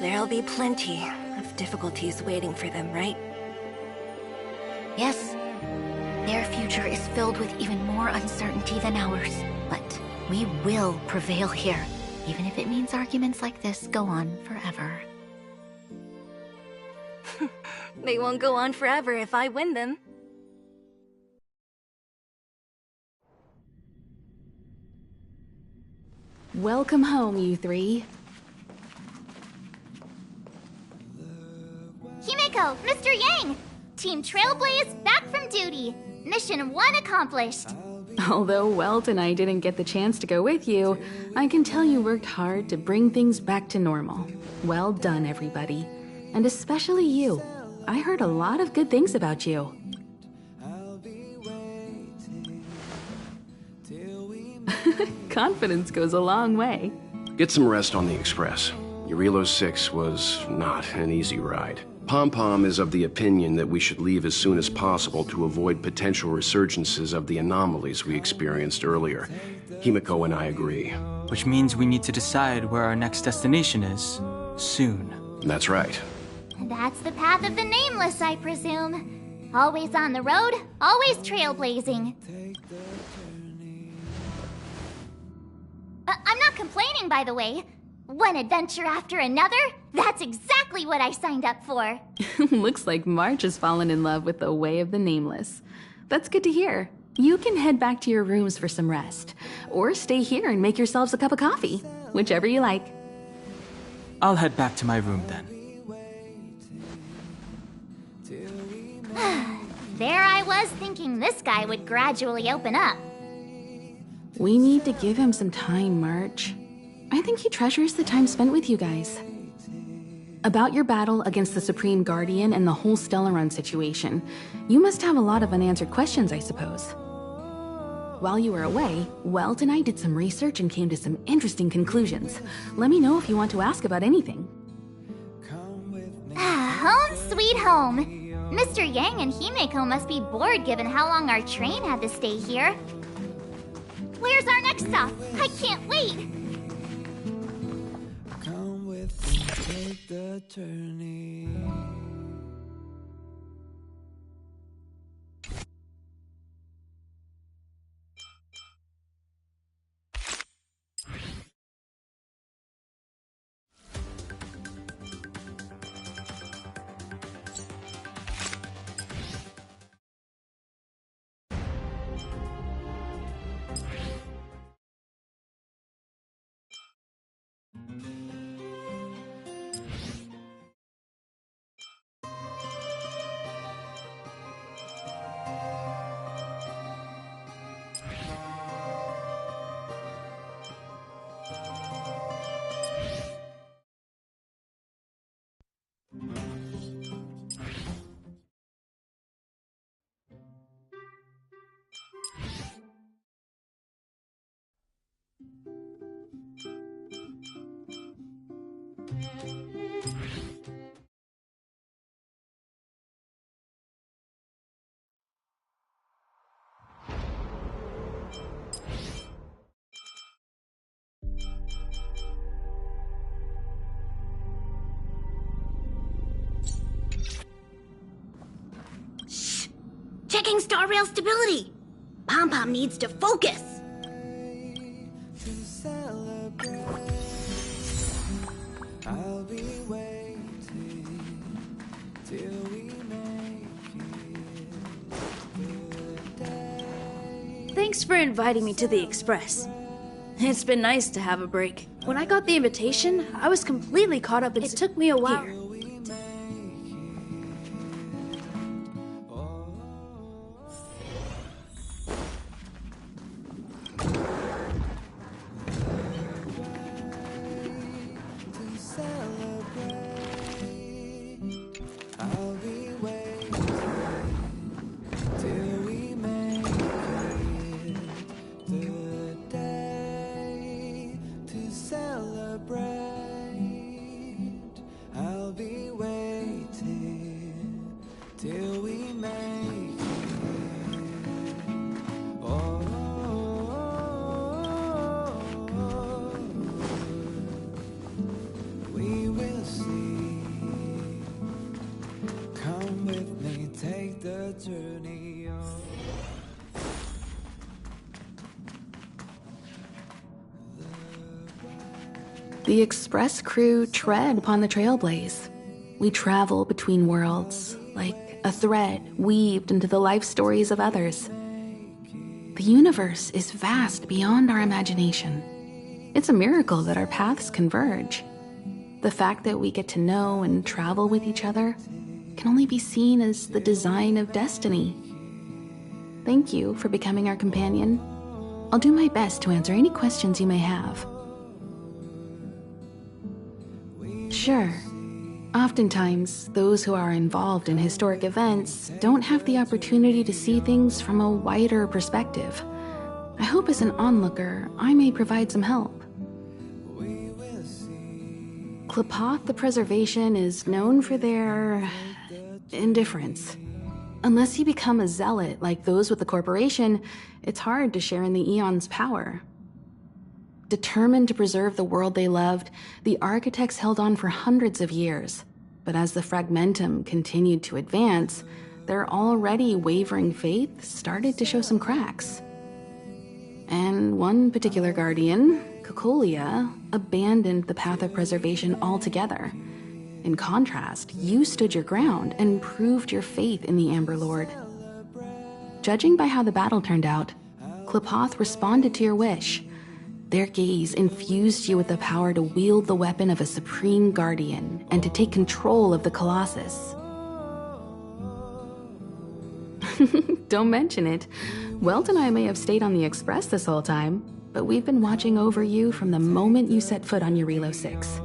Speaker 3: There'll be plenty of difficulties waiting for them, right?
Speaker 1: Yes. Their future is filled with even more uncertainty than ours. But we will prevail here, even if it means arguments like this go on forever.
Speaker 3: They won't go on forever if I win them.
Speaker 7: Welcome home, you three.
Speaker 12: Himeko, Mr. Yang! Team Trailblaze back from duty. Mission 1 accomplished.
Speaker 7: Although Welt and I didn't get the chance to go with you, I can tell you worked hard to bring things back to normal. Well done, everybody. And especially you. I heard a lot of good things about you. Confidence goes a long way.
Speaker 9: Get some rest on the express. Eurilo 6 was not an easy ride. Pom-Pom is of the opinion that we should leave as soon as possible to avoid potential resurgences of the anomalies we experienced earlier. Himeko and I agree.
Speaker 2: Which means we need to decide where our next destination is, soon.
Speaker 9: That's right.
Speaker 12: That's the path of the Nameless, I presume. Always on the road, always trailblazing. I'm not complaining, by the way. One adventure after another? That's exactly what I signed up for.
Speaker 7: Looks like March has fallen in love with the way of the Nameless. That's good to hear. You can head back to your rooms for some rest. Or stay here and make yourselves a cup of coffee. Whichever you like.
Speaker 2: I'll head back to my room then.
Speaker 12: There I was thinking this guy would gradually open up.
Speaker 7: We need to give him some time, March. I think he treasures the time spent with you guys. About your battle against the Supreme Guardian and the whole Stellaron situation, you must have a lot of unanswered questions, I suppose. While you were away, Welt and I did some research and came to some interesting conclusions. Let me know if you want to ask about anything.
Speaker 12: Home sweet home. Mr. Yang and Himeko must be bored given how long our train had to stay here. Where's our next stop? I can't wait!
Speaker 20: Come with me, take the turning.
Speaker 1: Checking star rail stability. Pom-Pom needs to focus.
Speaker 20: I'll be waiting till we make it.
Speaker 6: Thanks for inviting me to the Express. It's been nice to have a break. When I got the invitation, I was completely caught up. It took me a while.
Speaker 20: I'll be waiting till we make it the day to celebrate. I'll be waiting till we make it. Oh, we will see. Come with me, take the journey on.
Speaker 7: The Express crew tread upon the trailblaze. We travel between worlds, like a thread weaved into the life stories of others. The universe is vast beyond our imagination. It's a miracle that our paths converge. The fact that we get to know and travel with each other can only be seen as the design of destiny. Thank you for becoming our companion. I'll do my best to answer any questions you may have. Sure. Oftentimes, those who are involved in historic events don't have the opportunity to see things from a wider perspective. I hope as an onlooker, I may provide some help. Klapoth the Preservation is known for their indifference. Unless you become a zealot like those with the corporation, it's hard to share in the Eon's power. Determined to preserve the world they loved, the architects held on for hundreds of years. But as the Fragmentum continued to advance, their already wavering faith started to show some cracks. And one particular guardian, Cocolia, abandoned the path of preservation altogether. In contrast, you stood your ground and proved your faith in the Amber Lord. Judging by how the battle turned out, Klapoth responded to your wish. Their gaze infused you with the power to wield the weapon of a supreme guardian and to take control of the Colossus. Don't mention it. Welt and I may have stayed on the Express this whole time, but we've been watching over you from the moment you set foot on Eurilo 6.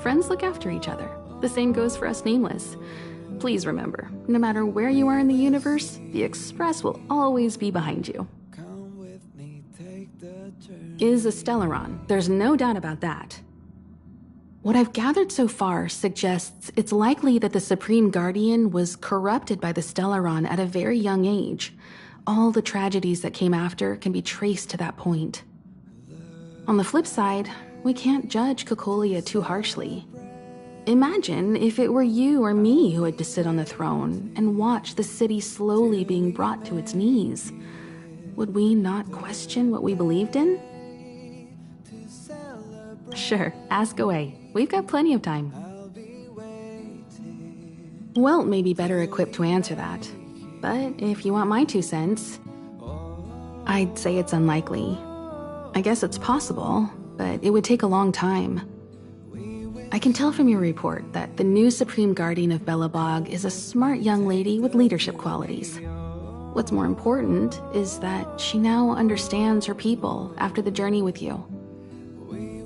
Speaker 7: Friends look after each other. The same goes for us Nameless. Please remember, no matter where you are in the universe, the Express will always be behind you. Is a Stellaron, there's no doubt about that. What I've gathered so far suggests it's likely that the Supreme Guardian was corrupted by the Stellaron at a very young age. All the tragedies that came after can be traced to that point. On the flip side, we can't judge Cocolia too harshly. Imagine if it were you or me who had to sit on the throne and watch the city slowly being brought to its knees. Would we not question what we believed in? Sure, ask away. We've got plenty of time. Welt may be better equipped to answer that. But if you want my 2 cents, I'd say it's unlikely. I guess it's possible, but it would take a long time. I can tell from your report that the new Supreme Guardian of Belobog is a smart young lady with leadership qualities. What's more important is that she now understands her people after the journey with you.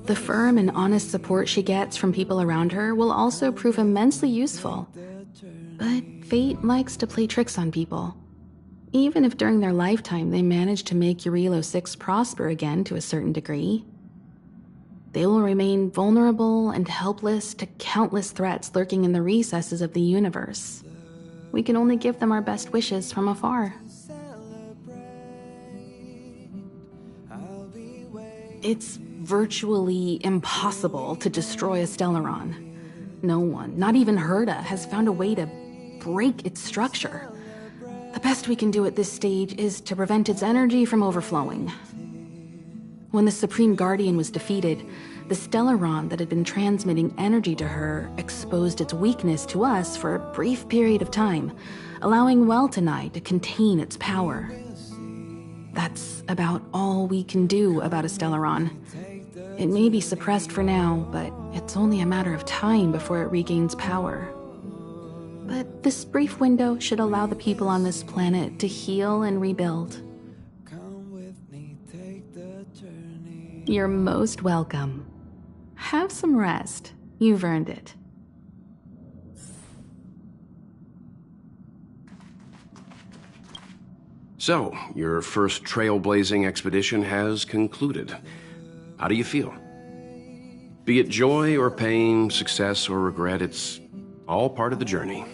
Speaker 7: The firm and honest support she gets from people around her will also prove immensely useful. But fate likes to play tricks on people. Even if during their lifetime they manage to make Eurilo 6 prosper again to a certain degree. They will remain vulnerable and helpless to countless threats lurking in the recesses of the universe. We can only give them our best wishes from afar. It's virtually impossible to destroy a Stellaron. No one, not even Herta, has found a way to break its structure. The best we can do at this stage is to prevent its energy from overflowing. When the Supreme Guardian was defeated, the Stellaron that had been transmitting energy to her exposed its weakness to us for a brief period of time, allowing Weltanite to contain its power. That's about all we can do about a Stellaron. It may be suppressed for now, but it's only a matter of time before it regains power. But this brief window should allow the people on this planet to heal and rebuild. You're most welcome. Have some rest. You've earned it.
Speaker 9: So, your first trailblazing expedition has concluded. How do you feel? Be it joy or pain, success or regret, it's all part of the journey.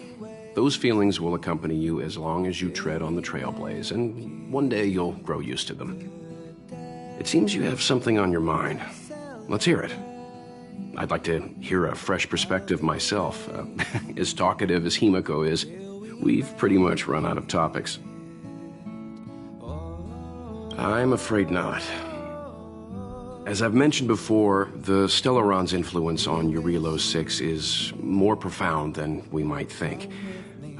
Speaker 9: Those feelings will accompany you as long as you tread on the trailblaze, and one day you'll grow used to them. It seems you have something on your mind. Let's hear it. I'd like to hear a fresh perspective myself. As talkative as Himiko is, we've pretty much run out of topics. I'm afraid not. As I've mentioned before, the Stellaron's influence on Eurilo 6 is more profound than we might think.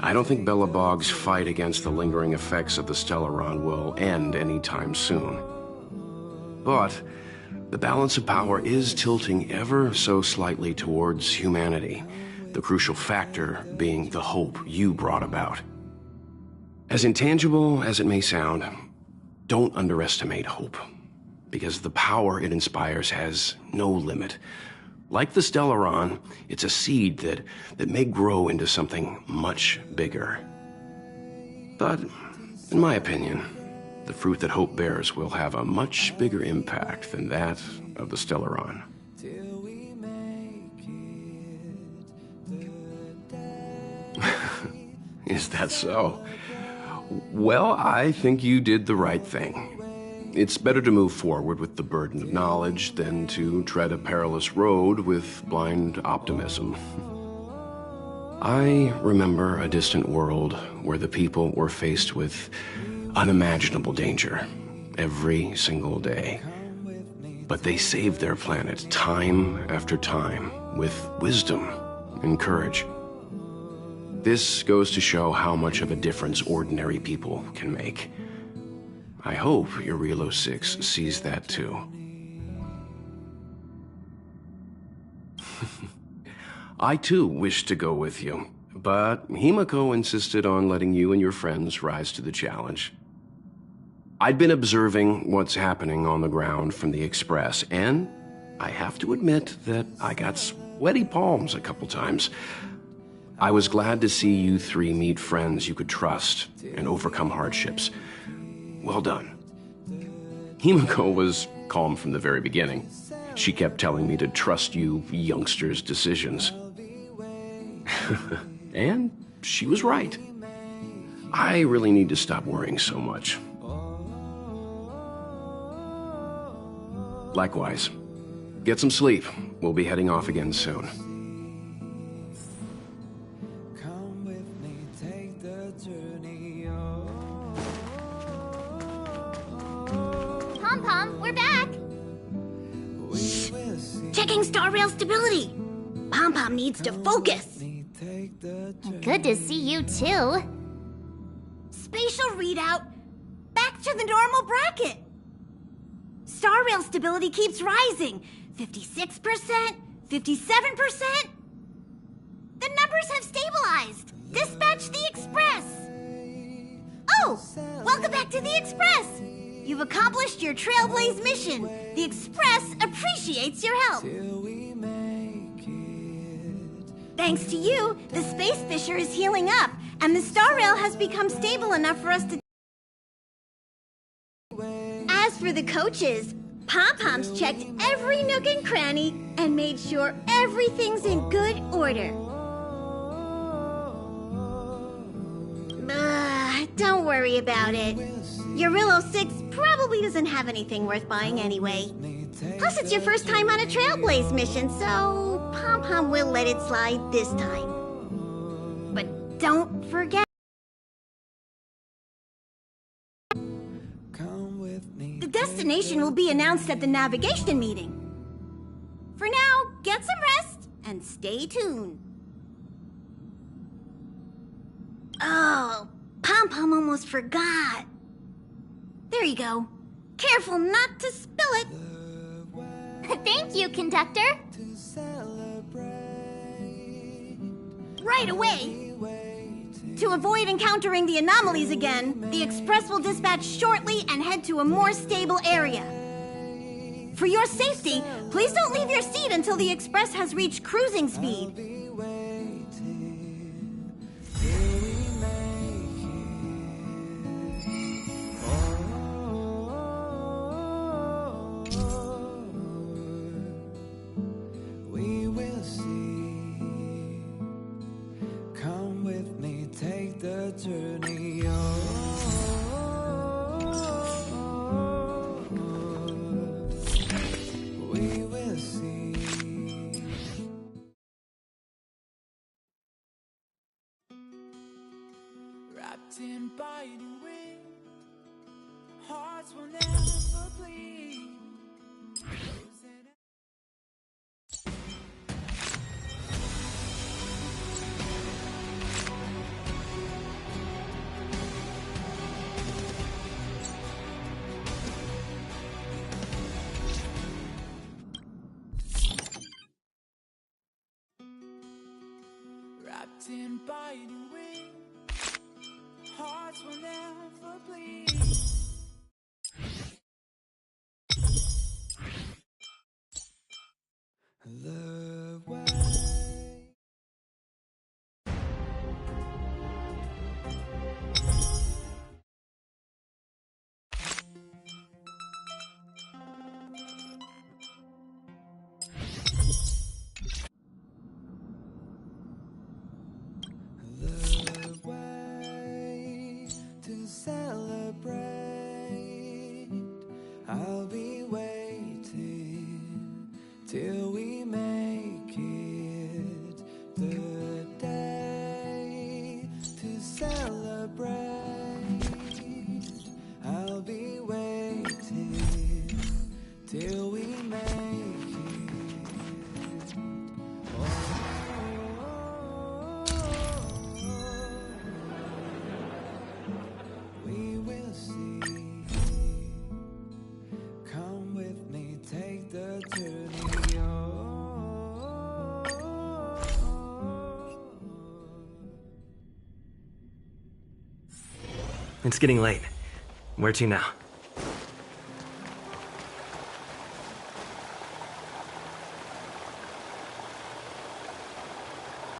Speaker 9: I don't think Belobog's fight against the lingering effects of the Stellaron will end anytime soon. But the balance of power is tilting ever so slightly towards humanity, the crucial factor being the hope you brought about. As intangible as it may sound, don't underestimate hope, because the power it inspires has no limit. Like the Stellaron, it's a seed that may grow into something much bigger. But, in my opinion, the fruit that hope bears will have a much bigger impact than that of the Stellaron. Is that so? Well, I think you did the right thing. It's better to move forward with the burden of knowledge than to tread a perilous road with blind optimism. I remember a distant world where the people were faced with unimaginable danger every single day. But they saved their planet time after time with wisdom and courage. This goes to show how much of a difference ordinary people can make. I hope Eurilo 6 sees that too. I too wish to go with you, but Himiko insisted on letting you and your friends rise to the challenge. I'd been observing what's happening on the ground from the Express, and I have to admit that I got sweaty palms a couple times. I was glad to see you three meet friends you could trust and overcome hardships. Well done. Himiko was calm from the very beginning. She kept telling me to trust you youngsters' decisions. And she was right. I really need to stop worrying so much. Likewise. Get some sleep. We'll be heading off again soon.
Speaker 1: Pom-Pom, we're back! Shh! Checking star rail stability! Pom-Pom needs to focus!
Speaker 12: Good to see you too.
Speaker 1: Spatial readout! Back to the normal bracket! Star rail stability keeps rising. 56%, 57%. The numbers have stabilized. Dispatch the Express. Oh, welcome back to the Express. You've accomplished your Trailblaze mission. The Express appreciates your help. Thanks to you, the space fissure is healing up, and the star rail has become stable enough for us to... As for the coaches,
Speaker 10: Pom-Pom's checked every nook and cranny and made sure everything's in good order. Don't worry about it. Eurillo 6 probably doesn't have anything worth buying anyway. Plus, it's your first time on a Trailblaze mission, so Pom-Pom will let it slide this time. But don't forget... The destination will be announced at the navigation meeting. For now, get some rest and stay tuned. Oh, Pom-Pom almost forgot. There you go. Careful not to spill it.
Speaker 12: Thank you, conductor.
Speaker 10: Right away. To avoid encountering the anomalies again, the Express will dispatch shortly and head to a more stable area. For your safety, please don't leave your seat until the Express has reached cruising speed.
Speaker 20: We will see. Come with me, take the journey. We will see. Wrapped in biting wind, hearts will never bleed. Wrapped in biting wind, hearts will never bleed. The way. The way to celebrate. I'll be waiting till we make it the day to celebrate. I'll be waiting till we make it. We will see. Come with me, take the journey.
Speaker 8: It's getting late. Where to now?